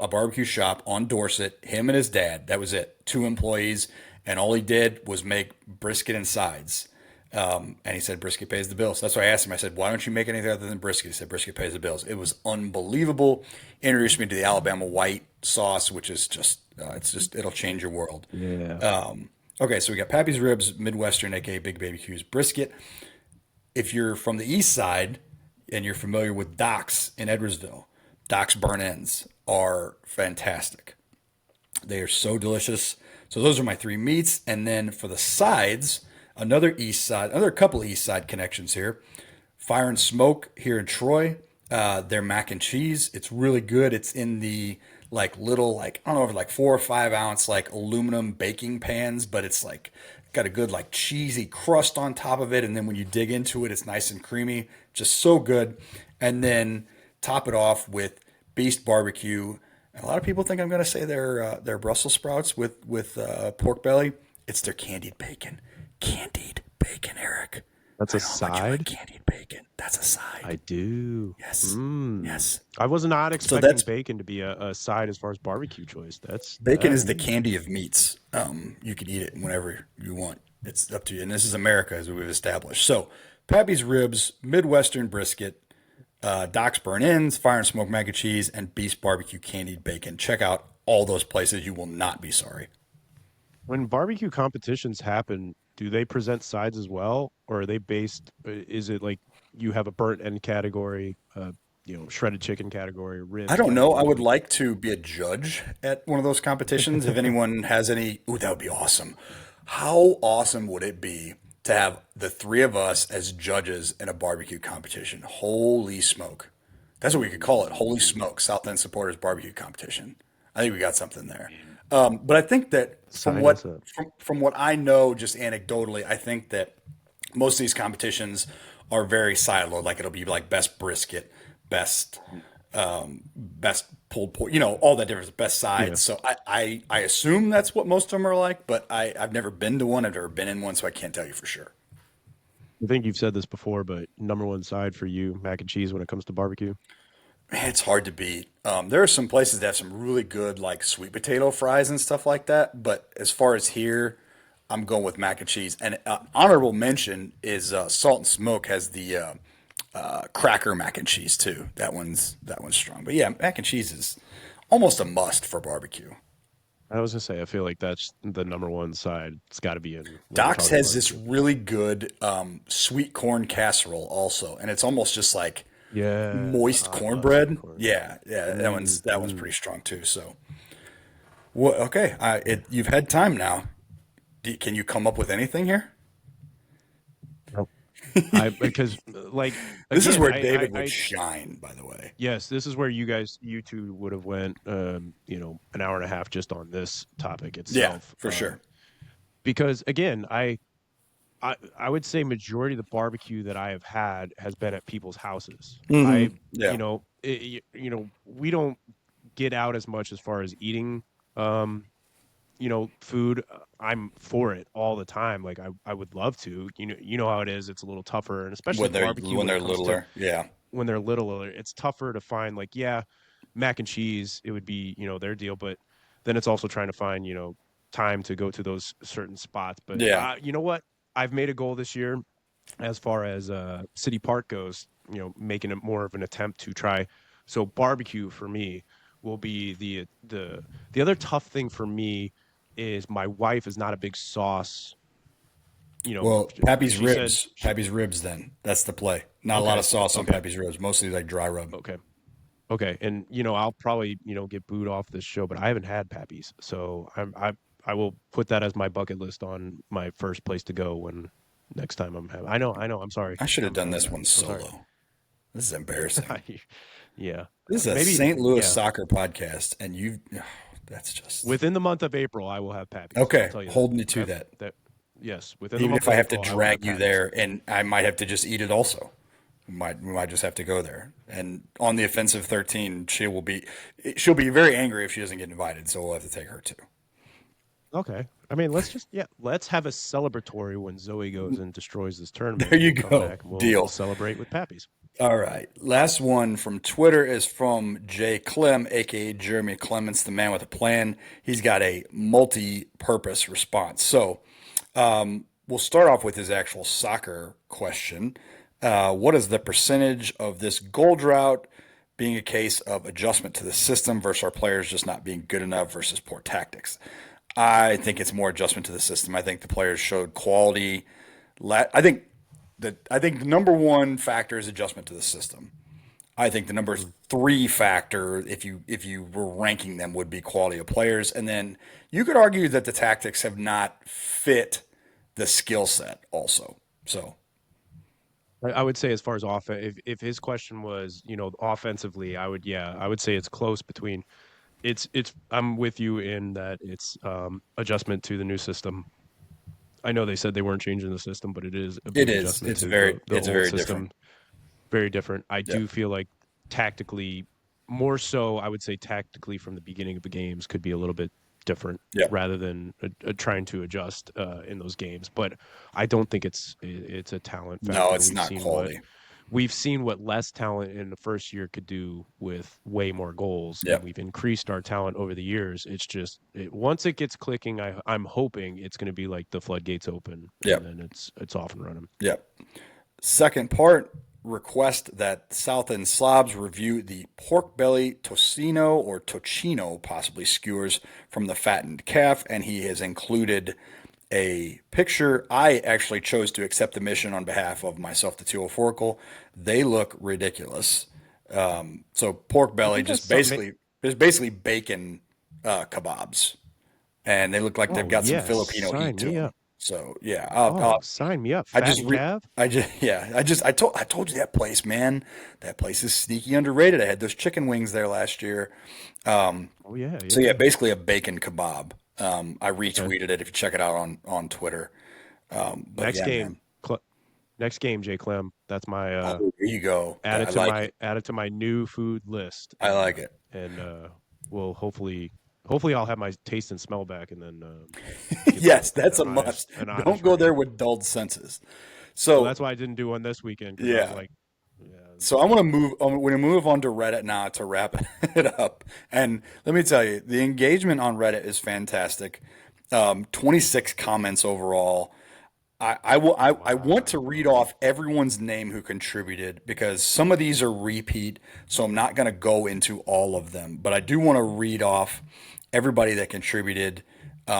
barbecue shop on Dorset. Him and his dad. That was it. Two employees, and all he did was make brisket and sides. And he said brisket pays the bills. That's why I asked him. I said, "Why don't you make anything other than brisket?" He said, "Brisket pays the bills." It was unbelievable. Introduced me to the Alabama white sauce, which is it'll change your world. Yeah. Okay, so we got Pappy's ribs, Midwestern, aka Big Baby Q's brisket. If you're from the east side and you're familiar with Doc's in Edwardsville, Doc's burn ends are fantastic. They are so delicious. So those are my three meats. And then for the sides, another couple of east side connections here. Fire and Smoke here in Troy. Their mac and cheese. It's really good. It's in the like little like I don't know if like 4 or 5 ounce like aluminum baking pans, but it's like got a good like cheesy crust on top of it, and then when you dig into it, it's nice and creamy, just so good. And then top it off with Beast Barbecue. And a lot of people think I'm going to say their Brussels sprouts with pork belly. It's their candied bacon, Eric. That's I a don't know how much you like side? candied bacon. That's a I side. do. Yes. Mm. Yes. I was not So expecting that's bacon to be a side as far as barbecue choice. bacon is the Ooh. candy of meats. You can eat it whenever you want. It's up to you. And this is America, as we've established. So, Pappy's ribs, Midwestern brisket, Doc's burn ends, Fire and Smoke mac and cheese, and Beast barbecue candied bacon. Check out all those places. You will not be sorry. When barbecue competitions happen, do they present sides as well, or are they based? Is it like you have a burnt end category, shredded chicken category, I ribs don't know. I category? would Like, like to be a judge at one of those competitions. If anyone has any, ooh, that would be awesome. How awesome would it be to have the three of us as judges in a barbecue competition? Holy smoke. That's what we could call it. Holy ooh, smoke. South End Supporters Barbecue Competition. I think we got something there. man, But I think that sign us up. from what I know, just anecdotally, I think that most of these competitions are very siloed. Like it'll be like best brisket, best best pulled pork, all that difference, best Yeah, sides. So I assume that's what most of them are like, but I've never been to one. I've never been in one, so I can't tell you for sure. I think you've said this before, but number one side for you, mac and cheese when it comes to barbecue. Man, it's hard to beat. There are some places that have some really good like sweet potato fries and stuff like that. But as far as here, I'm going with mac and cheese. And honorable mention is Salt and Smoke has the cracker mac and cheese too. That one's strong. But yeah, mac and cheese is almost a must for barbecue. I was gonna say, I feel like that's the number one side. It's got to be in when we're Doc's talking has this barbecue. really good sweet corn casserole also, and it's almost just like Yeah, moist I love sweet cornbread. corn. Yeah, yeah, that one's Mm. pretty strong too. So, well, okay, you've had time now. Can you come up with anything here? Nope. I because like This is again, where I David would I shine, by the way. yes, this is where you two would have went, an hour and a half just on this topic Yeah, itself. for sure. Because again, I would say majority of the barbecue that I have had has been at people's houses. Yeah, We don't get out as much as far as eating, um, food. I'm for it all the time. Like I would love to. You know how it is. It's a little tougher, and especially when with they're barbecue when when it they're comes to littler. Yeah, when they're littler, it's tougher to find mac and cheese, it would be, their deal, but then it's also trying to find, time to go to those certain spots. But Yeah. you know what? I've made a goal this year as far as City Park goes. Making it more of an attempt to try. So barbecue for me will be the other tough thing for me is my wife is not a big sauce. Well, Pappy's She said, ribs. Pappy's ribs. Then that's the play. Not a lot okay, of sauce on okay, Pappy's ribs. Mostly like dry rub. okay. Okay, and I'll probably get booed off this show, but I haven't had Pappy's, so I will put that as my bucket list on my first place to go when next time I'm having. I know. I'm sorry. I should have done I'm this one I'm sorry. solo. This is embarrassing. Yeah, This is a maybe St. Louis yeah. soccer podcast, and that's just Within the month of April, I will have Pappy's. I'll okay. tell you that. Hold me to That that. that yes, within the Even month if of I have to April, I will have drag you Pappy's. there, and I might have to just eat it also. We might just have to go there. And on the offensive 13, she'll be very angry if she doesn't get invited. So we'll have to take her too. Okay. I mean, let's have a celebratory when Zoe goes and destroys this tournament. There you Come go. back and we'll Deal. celebrate with Pappy's. All right. Last one from Twitter is from Jay Clem, aka Jeremy Clements, the man with a plan. He's got a multi-purpose response. So we'll start off with his actual soccer question. What is the percentage of this goal drought being a case of adjustment to the system versus our players just not being good enough versus poor tactics? I think it's more adjustment to the system. I think the players showed quality. I think the number one factor is adjustment to the system. I think the number Mm. three factor, if you were ranking them, would be quality of players, and then you could argue that the tactics have not fit the skill set also. So I would say as far as if his question was, offensively, I would say it's close between it's I'm with you in that it's adjustment to the new system. I know they said they weren't changing the system, but it is a it big is. adjustment It's to very the it's old very different. system. Very different. I Yep. do feel like tactically, more so, I would say tactically from the beginning of the games could be a little bit different Yep. rather than trying to adjust in those games. But I don't think it's a talent No, factor. it's not quality. We've seen what less talent in the first year could do with way more goals, and Yep. we've increased our talent over the years. It's just once it gets clicking, I'm hoping it's going to be like the floodgates open, and Yep. then it's off and running. Yep. Second part, request that South End Slobs review the pork belly tocino or tocino, possibly skewers from the fattened calf, and he has included a picture. I actually chose to accept the mission on behalf of myself, the 204. They look ridiculous. So pork I belly, think I saw. just basically bacon kebabs, and they look like they've Oh got some yes, Filipino heat sign to me them. up. So yeah, Oh, sign me up. I Fat just and re Cav. I told you that place, man. That place is sneaky underrated. I had those chicken wings there last year. Oh yeah, So yeah, yeah, yeah. basically a bacon kebab. I Okay. retweeted it if you check it out on Twitter. But Next yeah, game. man. Next game, Jay Clem. That's my Oh, there you go. I like it. add it to my new food list, I like it. and we'll hopefully I'll have my taste and smell back, and then get Yes, that's a an must. honest Don't go there review. with dulled senses. Well, So that's why I didn't do one this weekend because I was yeah. like, yeah, So I want to move. I'm going to move on to Reddit now to wrap it up. And let me tell you, the engagement on Reddit is fantastic. 26 comments overall. I want to read wow. off everyone's name who contributed because some of these are repeat, so I'm not going to go into all of them. But I do want to read off everybody that contributed.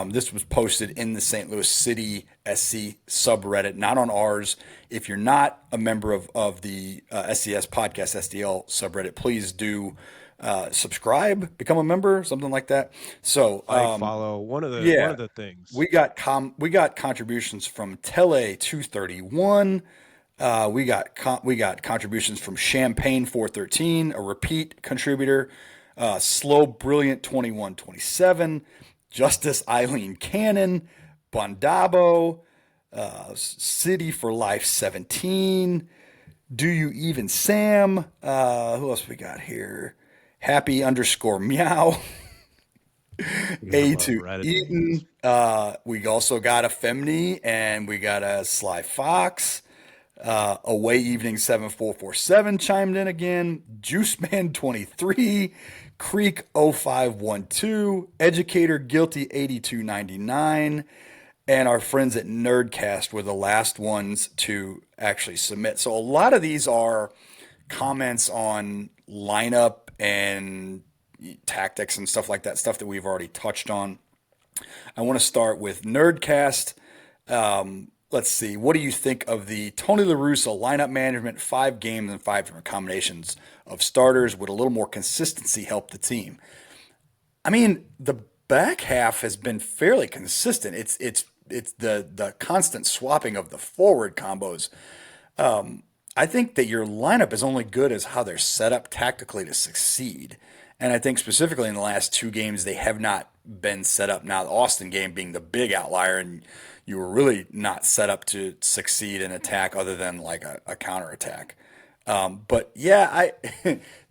This was posted in the St. Louis City SC subreddit, not on ours. If you're not a member of the SCS Podcast SDL subreddit, please do subscribe, become a member, something like that. So Like follow one yeah, of the things. we got contributions from Tele 231. We got contributions from Champagne 413, a repeat contributor. Slow Brilliant 2127, Justice Eileen Cannon, Bondabo, City for Life 17. Do you even Sam? Who else we got here? Happy underscore meow. You gotta A love to Reddit names. Eaton. We also got a Femni and we got a Sly Fox. Away Evening 7447 chimed in again. Juiceman 23, Creek 0512, Educator Guilty 8299, and our friends at Nerdcast were the last ones to actually submit. So a lot of these are comments on lineup and tactics and stuff like that, stuff that we've already touched on. I want to start with Nerdcast. Let's see. What do you think of the Tony La Russa lineup management, 5 games and 5 different combinations of starters? Would a little more consistency help the team? I mean, the back half has been fairly consistent. It's the constant swapping of the forward combos. I think that your lineup is only good as how they're set up tactically to succeed. And I think specifically in the last 2 games, they have not been set up. Now, the Austin game being the big outlier, and you were really not set up to succeed in attack other than like a counterattack. But yeah,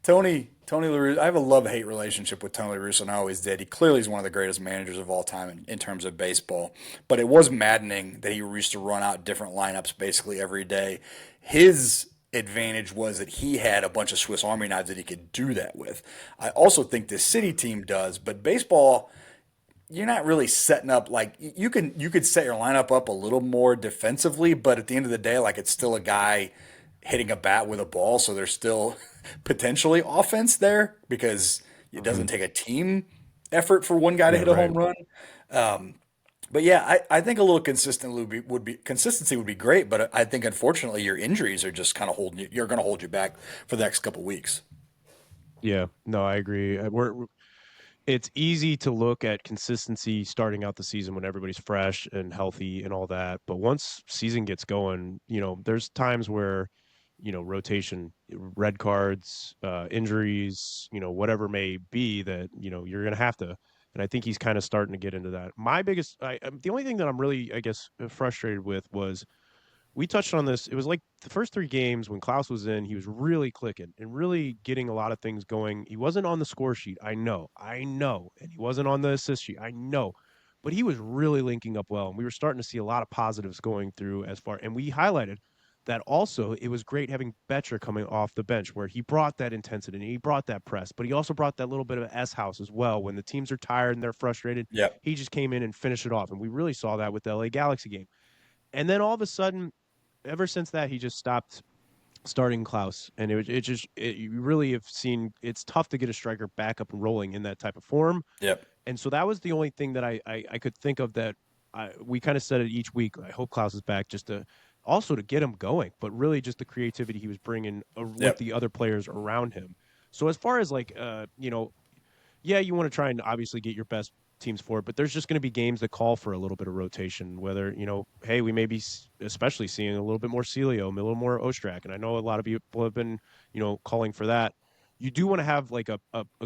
Tony La Russa, I have a love-hate relationship with Tony La Russa, and I always did. He clearly is one of the greatest managers of all time in terms of baseball. But it was maddening that he used to run out different lineups basically every day. His advantage was that he had a bunch of Swiss Army knives that he could do that with. I also think this city team does, but baseball, you're not really setting up like you could set your lineup up a little more defensively, but at the end of the day, like it's still a guy hitting a bat with a ball, so there's still potentially offense there because it doesn't Mhm. take a team effort for one guy to Yeah, hit a right. home run. But yeah, I think a little consistency would be great, but I think unfortunately your injuries are just kind of holding you. You're going to hold you back for the next couple weeks. Yeah, no, I agree. It's easy to look at consistency starting out the season when everybody's fresh and healthy and all that. But once season gets going, there's times where, rotation, red cards, injuries, whatever may be that, you're going to have to. And I think he's kind of starting to get into that. The only thing that I'm really, I guess, frustrated with was we touched on this. It was like the first 3 games when Klaus was in, he was really clicking and really getting a lot of things going. He wasn't on the score sheet. I know. And he wasn't on the assist sheet. I know. But he was really linking up well. And we were starting to see a lot of positives going through and we highlighted that also it was great having Betcher coming off the bench where he brought that intensity and he brought that press, but he also brought that little bit of S house as well. When the teams are tired and they're frustrated, Yep. he just came in and finished it off. And we really saw that with the LA Galaxy game. And then all of a sudden, ever since that, he just stopped starting Klaus, and you really have seen it's tough to get a striker back up and rolling in that type of form. Yep. And so that was the only thing that I could think of that we kind of said it each week. I hope Klaus is back just to also to get him going, but really just the creativity he was bringing with Yep. the other players around him. So as far as like yeah, you want to try and obviously get your best teams for it, but there's just going to be games that call for a little bit of rotation. Whether hey, we may be especially seeing a little bit more Celio, a little more Ostrak, and I know a lot of people have been calling for that. You do want to have like a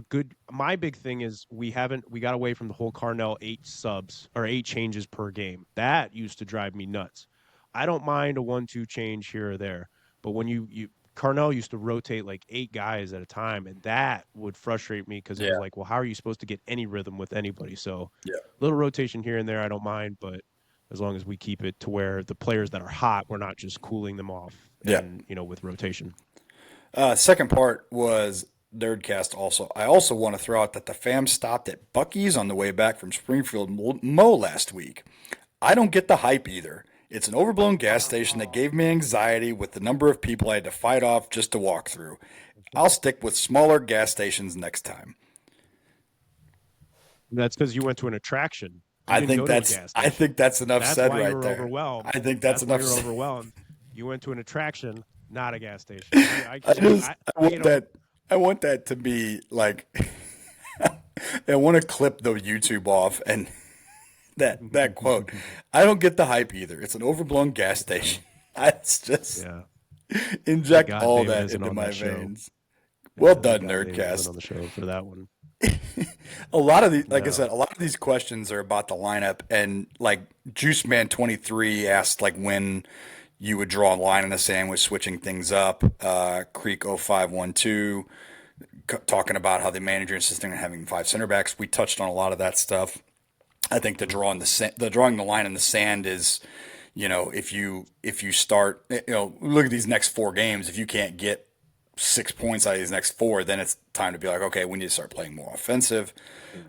good. My big thing is we got away from the whole Carnell 8 subs or 8 changes per game. That used to drive me nuts. I don't mind a 1-2 change here or there, but when you Carnell used to rotate like 8 guys at a time, and that would frustrate me because it was Yeah. like, well, how are you supposed to get any rhythm with anybody? So, Yeah. little rotation here and there, I don't mind, but as long as we keep it to where the players that are hot, we're not just cooling them off Yeah. and with rotation. Second part was Nerdcast also. I also want to throw out that the fam stopped at Bucky's on the way back from Springfield Mo last week. I don't get the hype either. It's an overblown gas station that gave me anxiety with the number of people I had to fight off just to walk through. I'll stick with smaller gas stations next time. That's because you went to an attraction. You I didn't think go to a that's gas I station. think that's enough That's said why you right were there. overwhelmed. I think that's That's why enough you're said. overwhelmed. You went to an attraction, not a gas station. I I can, just I want that to be like I want to clip the YouTube off and that quote. I don't get the hype either. It's an overblown gas station. It's just yeah. Thank inject God all David that isn't into on my that show. veins. Well Yeah, thank done, God David isn't Nerdcast. on the show for that one. A lot of the like I No. said, a lot of these questions are about the lineup and like Juice Man 23 asked like when you would draw a line in the sand with switching things up. Creek 0512 talking about how the manager insisting on having 5 center backs. We touched on a lot of that stuff. I think Mhm. the drawing the line in the sand is if you start, look at these next 4 games. If you can't get 6 points out of these next 4, then it's time to be like, okay, we need to start playing more offensive.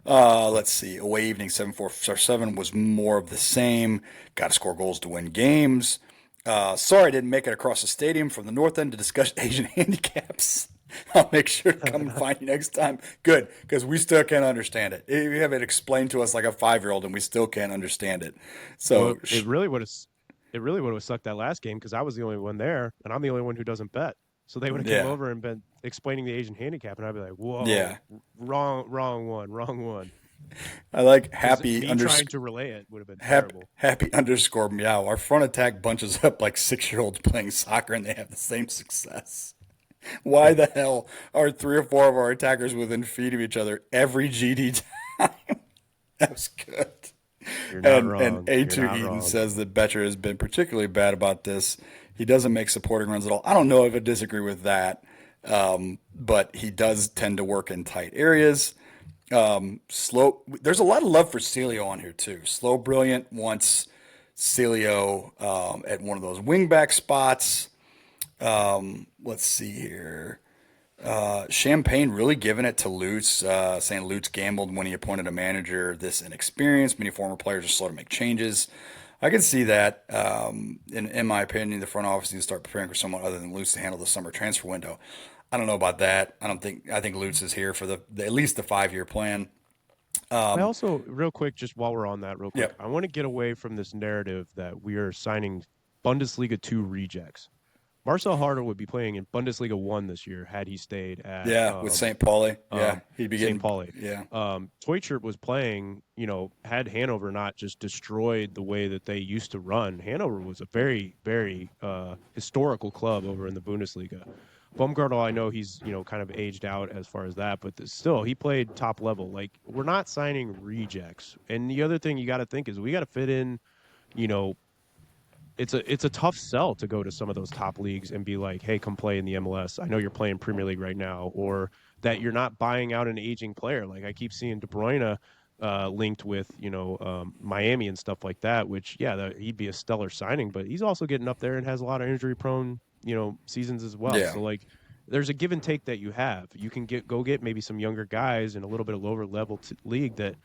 Let's see. Away evening 7-4-7 was more of the same. Got to score goals to win games. Sorry I didn't make it across the stadium from the north end to discuss Asian handicaps. I'll make sure to come and find you next time. Good, because we still can't understand it. You have it explained to us like a 5-year-old, and we still can't understand it. So Well, it really would have sucked that last game because I was the only one there, and I'm the only one who doesn't bet. So they would have came yeah, over and been explaining the Asian handicap, and I'd be like, "Whoa, yeah. wrong one, wrong one." I like Because happy me trying underscore to relay it would have been happy, terrible. happy underscore meow. Our front attack bunches up like 6-year-olds playing soccer, and they have the same success. Why the hell are 3 or 4 of our attackers within feet of each other every GD time? That was good. You're not And wrong. You're A2 not Eden wrong. says that Betcher has been particularly bad about this. He doesn't make supporting runs at all. I don't know if I disagree with that, but he does tend to work in tight areas. Slow. There's a lot of love for Celio on here too. Slow Brilliant wants Celio at one of those wingback spots. Let's see here. Champagne really giving it to Lutz, saying Lutz gambled when he appointed a manager this inexperienced. Many former players are slow to make changes. I can see that. In my opinion, the front office needs to start preparing for someone other than Lutz to handle the summer transfer window. I don't know about that. I think Lutz is here for at least the 5-year plan. I also, real quick, just while we're on that, real quick, Yep. I want to get away from this narrative that we are signing Bundesliga 2 rejects. Marcel Harder would be playing in Bundesliga 1 this year had he stayed at Yeah, with St. Pauli. Yeah, um, he'd be St. getting. Pauli. Yeah, Teutschert was playing, had Hanover not just destroyed the way that they used to run. Hanover was a very, very historical club over in the Bundesliga. Baumgartel, I know he's, kind of aged out as far as that, but still, he played top level. Like, we're not signing rejects. And the other thing you got to think is we got to fit in, you know, it's a tough sell to go to some of those top leagues and be like, hey, come play in the MLS. I know you're playing Premier League right now, or that you're not buying out an aging player. Like I keep seeing De Bruyne linked with Miami and stuff like that. Which he'd be a stellar signing, but he's also getting up there and has a lot of injury prone seasons as well. yeah, So like. There's a give and take that you have. You can go get maybe some younger guys in a little bit of lower level league that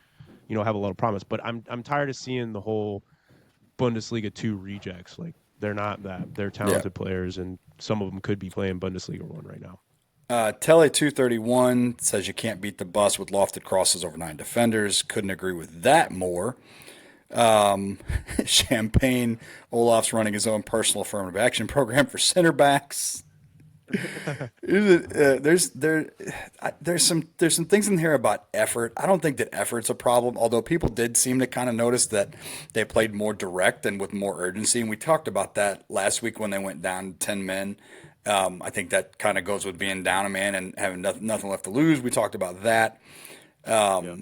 have a lot of promise. But I'm tired of seeing the whole Bundesliga 2 rejects. Like they're not that. They're yeah. talented players, and some of them could be playing Bundesliga 1 right now. Tele 231 says you can't beat the bus with lofted crosses over 9 defenders. Couldn't agree with that more. Champagne Olaf's running his own personal affirmative action program for center backs. There's some things in here about effort. I don't think that effort's a problem, although people did seem to kind of notice that they played more direct and with more urgency. And we talked about that last week when they went down 10 men. I think that kind of goes with being down a man and having nothing left to lose. We talked about that. Yeah.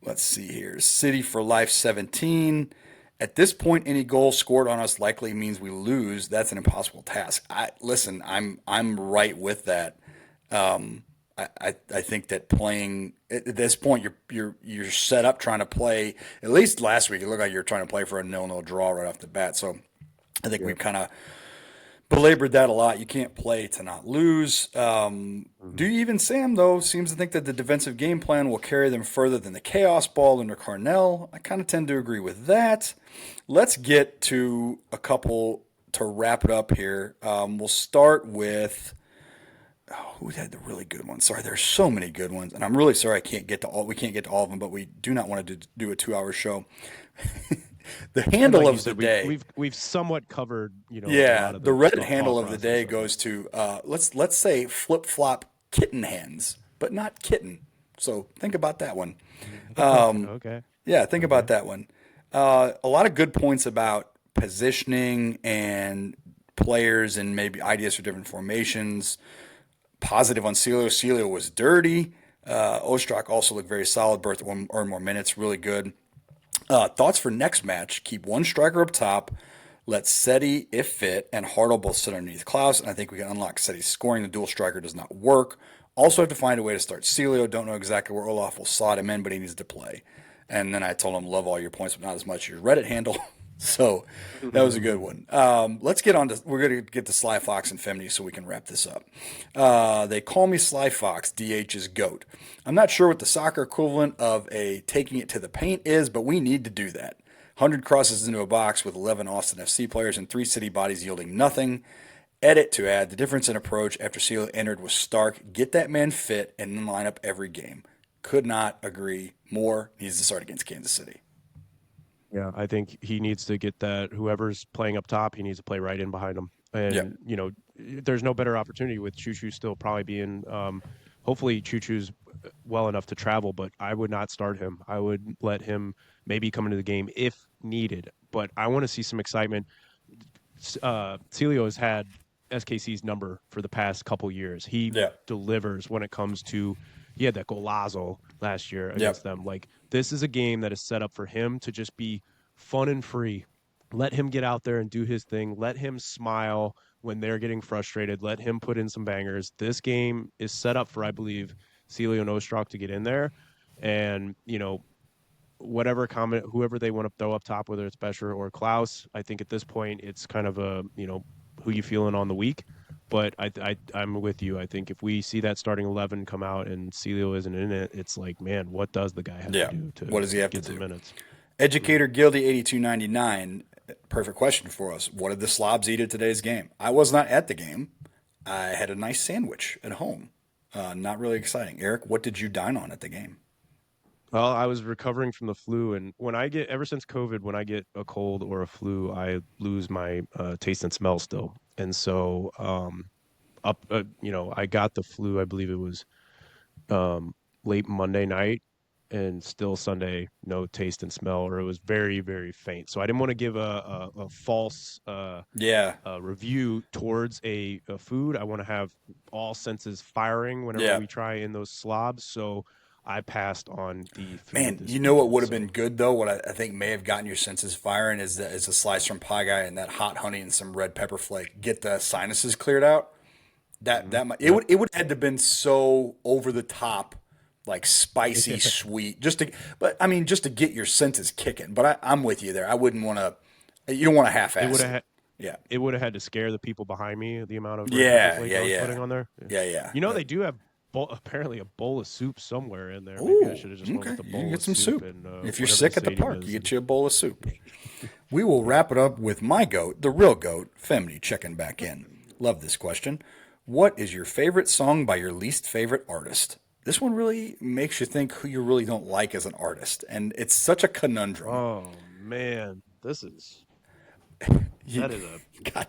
Let's see here. City for Life 17. At this point, any goal scored on us likely means we lose. That's an impossible task. I'm right with that. I think that playing at this point, you're set up trying to play. At least last week, it looked like you're trying to play for a 0-0 draw right off the bat. So I think we've kind of belabored that a lot. You can't play to not lose. Do you even Sam though seems to think that the defensive game plan will carry them further than the chaos ball under Carnell? I kind of tend to agree with that. Let's get to a couple to wrap it up here. We'll start with who had the really good ones. Sorry, there's so many good ones, and I'm really sorry I can't get to all. We can't get to all of them, but we do not want to do a 2-hour show. The handle Like of the said, day. we've somewhat covered a Yeah, lot of the the Reddit thought handle of the process day of it. goes to let's say flip flop kitten hands, but not kitten. So think about that one. Okay. Yeah, think about Okay. that one. A lot of good points about positioning and players and maybe ideas for different formations. Positive on Celio. Celio was dirty. Ostrak also looked very solid. Berth earned more minutes. Really good. Thoughts for next match: keep one striker up top, let Seti, if fit, and Hartle both sit underneath Klaus, and I think we can unlock Seti's scoring. The dual striker does not work. Also have to find a way to start Celio. Don't know exactly where Olaf will slot him in, but he needs to play. And then I told him, love all your points, but not as much as your Reddit handle. So that was a good one. Let's get on to, we're going to get to Sly Fox and Femini so we can wrap this up. They call me Sly Fox, DH's GOAT. I'm not sure what the soccer equivalent of a taking it to the paint is, but we need to do that. 100 crosses into a box with 11 Austin FC players and 3 city bodies yielding nothing. Edit to add, the difference in approach after Seal entered was stark. Get that man fit and then line up every game. Could not agree more. Needs to start against Kansas City. Yeah, I think he needs to get that. Whoever's playing up top, he needs to play right in behind him. Yep. And there's no better opportunity with Choo Choo still probably being. Hopefully, Choo Choo's well enough to travel, but I would not start him. I would let him maybe come into the game if needed. But I want to see some excitement. Celio has had SKC's number for the past couple years. He Yep. delivers when it comes to. He had that golazo last year against them. Like, this is a game that is set up for him to just be fun and free. Let him get out there and do his thing. Let him smile when they're getting frustrated. Let him put in some bangers. This game is set up for, I believe, Celio Nostrock to get in there. And, whatever comment, whoever they want to throw up top, whether it's Bescher or Klaus, I think at this point it's kind of a, who you feeling on the week. But I'm with you. I think if we see that starting 11 come out and Celio isn't in it, it's like, man, what does the guy have to do to what does he have get to some do? minutes? Educator Gildy 8299. Perfect question for us. What did the slobs eat at today's game? I was not at the game. I had a nice sandwich at home. Not really exciting. Eric, what did you dine on at the game? Well, I was recovering from the flu, and ever since COVID, when I get a cold or a flu, I lose my taste and smell still. And so, I got the flu. I believe it was late Monday night, and still Sunday, no taste and smell, or it was very, very faint. So I didn't want to give a false Yeah. review towards a food. I want to have all senses firing whenever Yeah. we try in those slobs. So I passed on the food Man, this you know what weekend. would have So been good though? What I think may have gotten your senses firing is a slice from Pie Guy and that hot honey and some red pepper flake. Get the sinuses cleared out. That might, yep. it would have had to been so over the top, like spicy sweet, just to get your senses kicking. But I'm with you there. I wouldn't want to. You don't want to It would half-ass it. have Yeah. it would have had to scare the people behind me, the amount of red pepper Yeah. flake Yeah. I was Yeah. putting on there. Yeah. Yeah. Yeah. They do have apparently a bowl of soup somewhere in there. Maybe I Ooh, should have just went okay. with the You can bowl get of some soup soup. and If you're whatever sick the at the stadium park, you is. get you a bowl of soup. We will wrap it up with my goat, the real goat, Femini, checking back in. Love this question. What is your favorite song by your least favorite artist? This one really makes you think who you really don't like as an artist, and it's such a conundrum. Oh man, You, that is a God,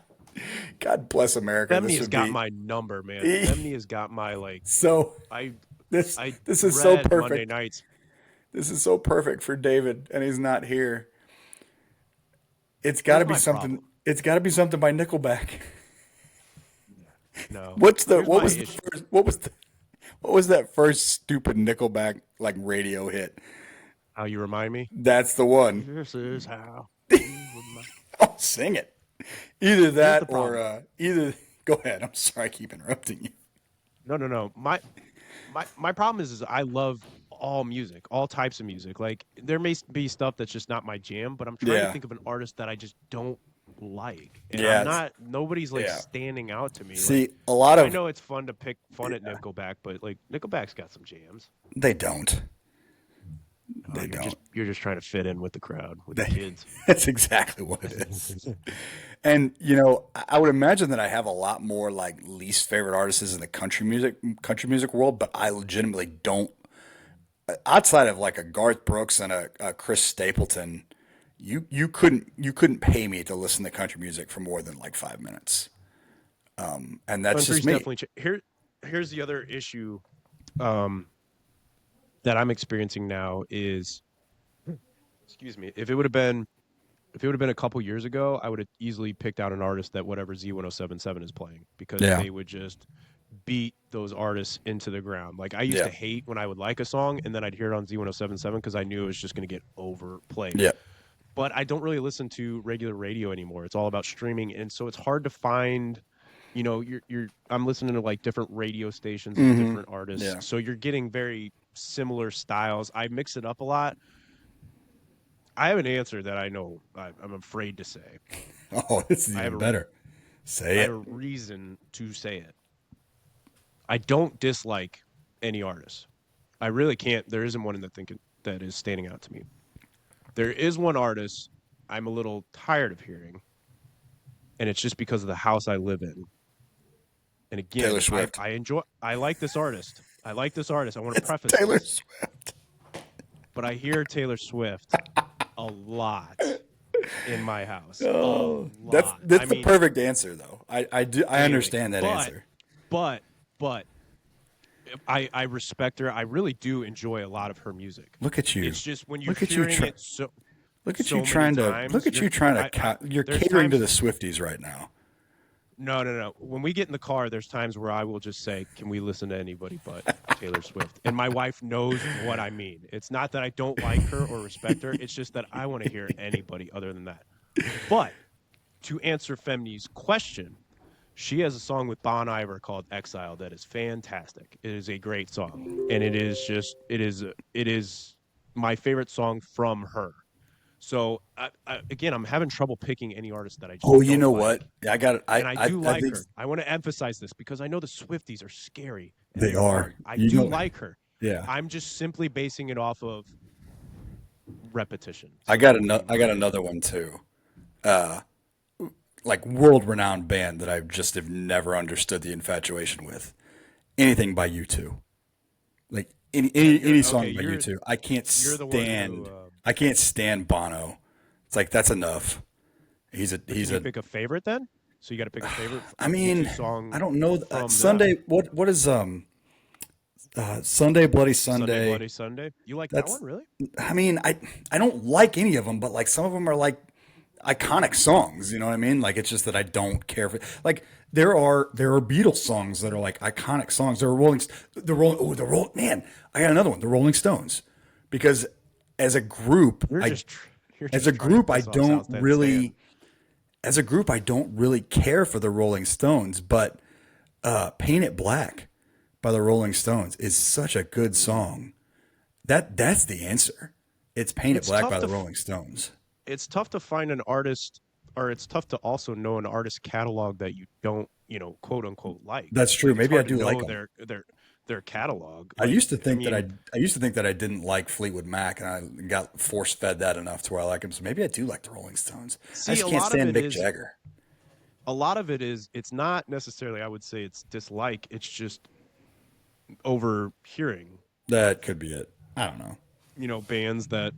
God bless America. Femini This has would got be my number, man. Femini has got my like. so. I This I this is so dread Monday perfect. nights. This is so perfect for David, and he's not here. It's got to Here's be my something. problem. It's got to be something by Nickelback. No, What's the here's what my was the issue. first what was that first stupid Nickelback like radio hit? How you remind me? That's the one. This is how you remind. Oh, sing it. Either Here's the that or problem. either. Go ahead. I'm sorry, I keep interrupting you. No. My problem is I love all music, all types of music. Like there may be stuff that's just not my jam, but I'm trying to Yeah, think of an artist that I just don't like. And I'm yeah, not nobody's like yeah. standing out to me. See, Like a lot I of know it's fun to pick fun at Nickelback, but like Nickelback's got some jams. they don't. Oh, They don't. you're just trying to fit in with the crowd, with the They, kids. that's exactly what it is. And I would imagine that I have a lot more like least favorite artists in the country music world, but I legitimately don't. Outside of like a Garth Brooks and a Chris Stapleton, you couldn't pay me to listen to country music for more than like 5 minutes, and that's just Country's me. definitely here's the other issue um, that I'm experiencing now is, excuse me, if it would have been a couple years ago, I would have easily picked out an artist that whatever Z1077 is playing because Yeah, they would just beat those artists into the ground. Like I used yeah, to hate when I would like a song and then I'd hear it on Z1077 because I knew it was just going to get overplayed. yeah. But I don't really listen to regular radio anymore. It's all about streaming, and so it's hard to find. I'm listening to like different radio stations of Hmm. different artists, Yeah, so you're getting very similar styles. I mix it up a lot. I have an answer that I know I'm afraid to say. Oh, this is I have even a better. Say I have it. a reason to say it. I don't dislike any artist. I really can't. There isn't one in the thinking that is standing out to me. There is one artist I'm a little tired of hearing, and it's just because of the house I live in. And Taylor again, Swift. I like this artist. I like this artist. I want to It's preface Taylor this, Swift. but I hear Taylor Swift a lot in my house. A Oh, lot. I that's the mean, perfect answer, though. I clearly. understand that But answer. but but I respect her. I really do enjoy a lot of her music. Look at you. It's just when you're Look at you. hearing it so many Look times, at you trying I to. You're there's catering to the times Swifties right now. no, no, no. When we get in the car, there's times where I will just say, "Can we listen to anybody but Taylor Swift?" And my wife knows what I mean. It's not that I don't like her or respect her. It's just that I want to hear anybody other than that. But to answer Femni's question, she has a song with Bon Iver called "Exile" that is fantastic. It is a great song, and it is my favorite song from her. So again, I'm having trouble picking any artist that I just Oh, you don't know what? like, I got it. and I do I like think her. I want to emphasize this because I know the Swifties are scary and they they are are. hard. I You do know. like her. Yeah. I'm just simply basing it off of repetition. So I got another one too. Like world renowned band that I just have never understood the infatuation with. Anything by you two. Like any okay. song by you two. You're the one who. I can't stand Bono. It's like that's enough. But can He's you a pick a favorite then? So you got to pick a favorite I U2 mean, I song don't know. from them. Sunday. What is Sunday Bloody Sunday Sunday? Bloody Sunday. You like that one, That's. really? I mean, I don't like any of them, but like some of them are like iconic songs. You know what I mean? Like it's just that I don't care for. Like there are Beatles songs that are like iconic songs. There are Rolling. Man, I got another one. The Rolling Stones, because as a group, You're I just you're as just a trying to group I piss off don't South End Stan. really care for the Rolling Stones, but "Paint It Black" by the Rolling Stones is such a good Mm. song. That's the answer. It's "Paint It It's Black" tough by to the Rolling Stones. it's tough to find an artist, or it's tough to also know an artist catalog that you don't, quote unquote like. That's true. Like it's Maybe I hard to do like know them. their catalog. I used to I think that mean, I used to think that I didn't like Fleetwood Mac, and I got force fed that enough to where I like him. So maybe I do like the Rolling Stones. I see, just can't stand Mick Jagger. a lot of it is it's not necessarily I would say it's dislike, it's just overhearing, That could be it. I don't know. bands that,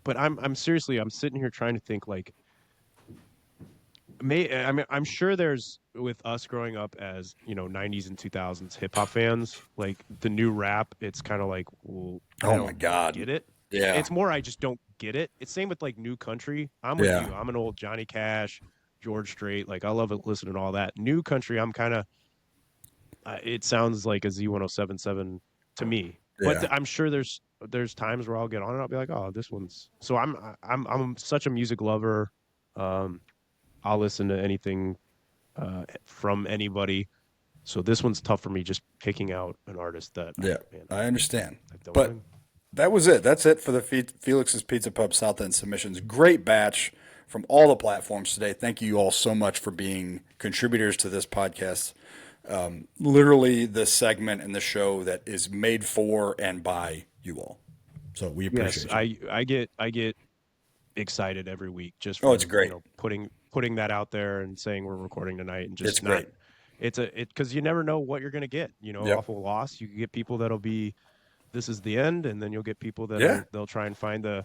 but I'm seriously I'm sitting here trying to think like I mean I'm sure there's with us growing up as 90s and 2000s hip hop fans, like the new rap, it's kind of like, well, I Oh my don't God. get it. Yeah. It's more I just don't get it. It's same with like new country. I'm with Yeah. you. I'm an old Johnny Cash, George Strait, like I love it listening to all that. New country, I'm kind of it sounds like a Z1077 to me. But Yeah. I'm sure there's times where I'll get on and I'll be like, "Oh, this one's." So I'm such a music lover. Um I'll listen to anything from anybody. So this one's tough for me just picking out an artist that Yeah. man, I understand. I don't But know. that was it. That's it for the Felix's Pizza Pub South End submissions. Great batch from all the platforms today. Thank you all so much for being contributors to this podcast. Literally the segment in the show that is made for and by you all. So we Yes, appreciate you. I get excited every week just Oh, it's for, great. putting that out there and saying we're recording tonight and It's just not great. because you never know what you're going to get, Yep. off a loss. You can get people that'll be this is the end, and then you'll get people Yeah. they'll try and find the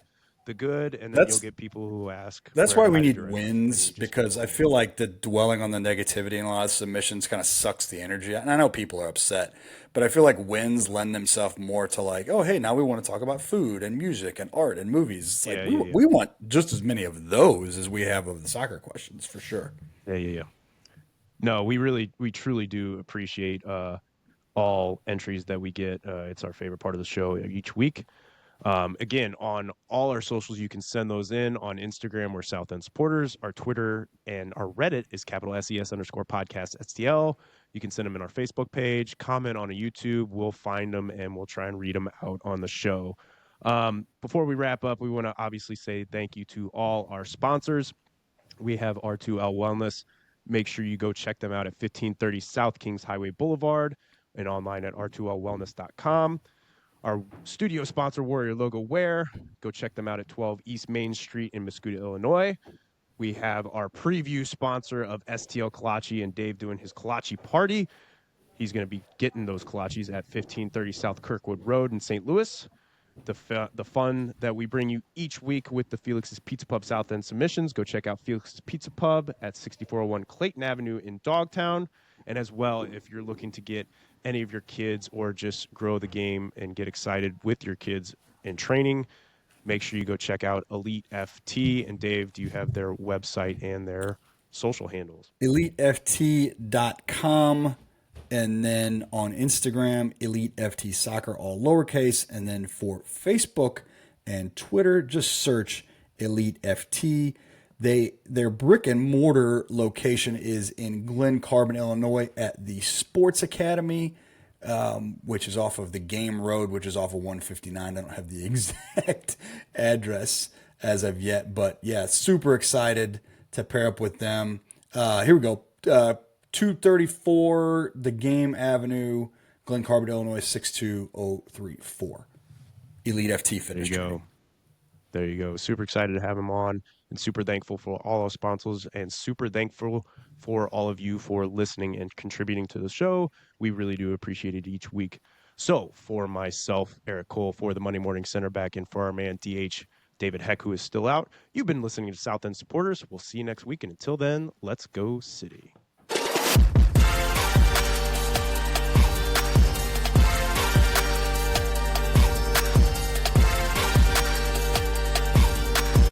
good, and then you'll That's get people who ask That's where why to we hide need your energy, and wins, you just because I feel like the dwelling on the negativity in a lot of submissions kind of sucks the energy. And I know people are upset, but I feel like wins lend themselves more to like, oh, hey, now we want to talk about food and music and art and movies. It's like yeah, we yeah, yeah, we want just as many of those as we have of the soccer questions for sure. yeah, yeah, yeah. No, we truly do appreciate all entries that we get. It's our favorite part of the show each week. Again, on all our socials, you can send those in on Instagram. We're South End Supporters. Our Twitter and our Reddit is capital SES_podcast STL. You can send them in our Facebook page, comment on a YouTube. We'll find them and we'll try and read them out on the show. Before we wrap up, we want to obviously say thank you to all our sponsors. We have R2L Wellness. Make sure you go check them out at 1530 South Kings Highway Boulevard and online at r2lwellness.com. Our studio sponsor, Warrior Logo Wear. Go check them out at 12 East Main Street in Muscuda, Illinois. We have our preview sponsor of STL Kolache and Dave doing his Kolache party. He's going to be getting those kolaches at 1530 South Kirkwood Road in St. Louis. The fun that we bring you each week with the Felix's Pizza Pub South End submissions. Go check out Felix's Pizza Pub at 6401 Clayton Avenue in Dogtown. And as well, if you're looking to get any of your kids or just grow the game and get excited with your kids in training, make sure you go check out Elite FT. And Dave, do you have their website and their social handles? EliteFT.com. And then on Instagram, Elite FT Soccer, all lowercase. And then for Facebook and Twitter, just search Elite FT. Their brick and mortar location is in Glen Carbon, Illinois, at the Sports Academy, which is off of the Game Road, which is off of 159. I don't have the exact address as of yet, but yeah, super excited to pair up with them. Here we go. 234 The Game Avenue, Glen Carbon, Illinois, 62034. Elite FT Fitness Training. There you go. Super excited to have him on and super thankful for all our sponsors and super thankful for all of you for listening and contributing to the show. We really do appreciate it each week. So for myself, Eric Cole, for the Monday Morning Center back in for our man DH David Heck, who is still out, you've been listening to South End Supporters. We'll see you next week. And until then, let's go City.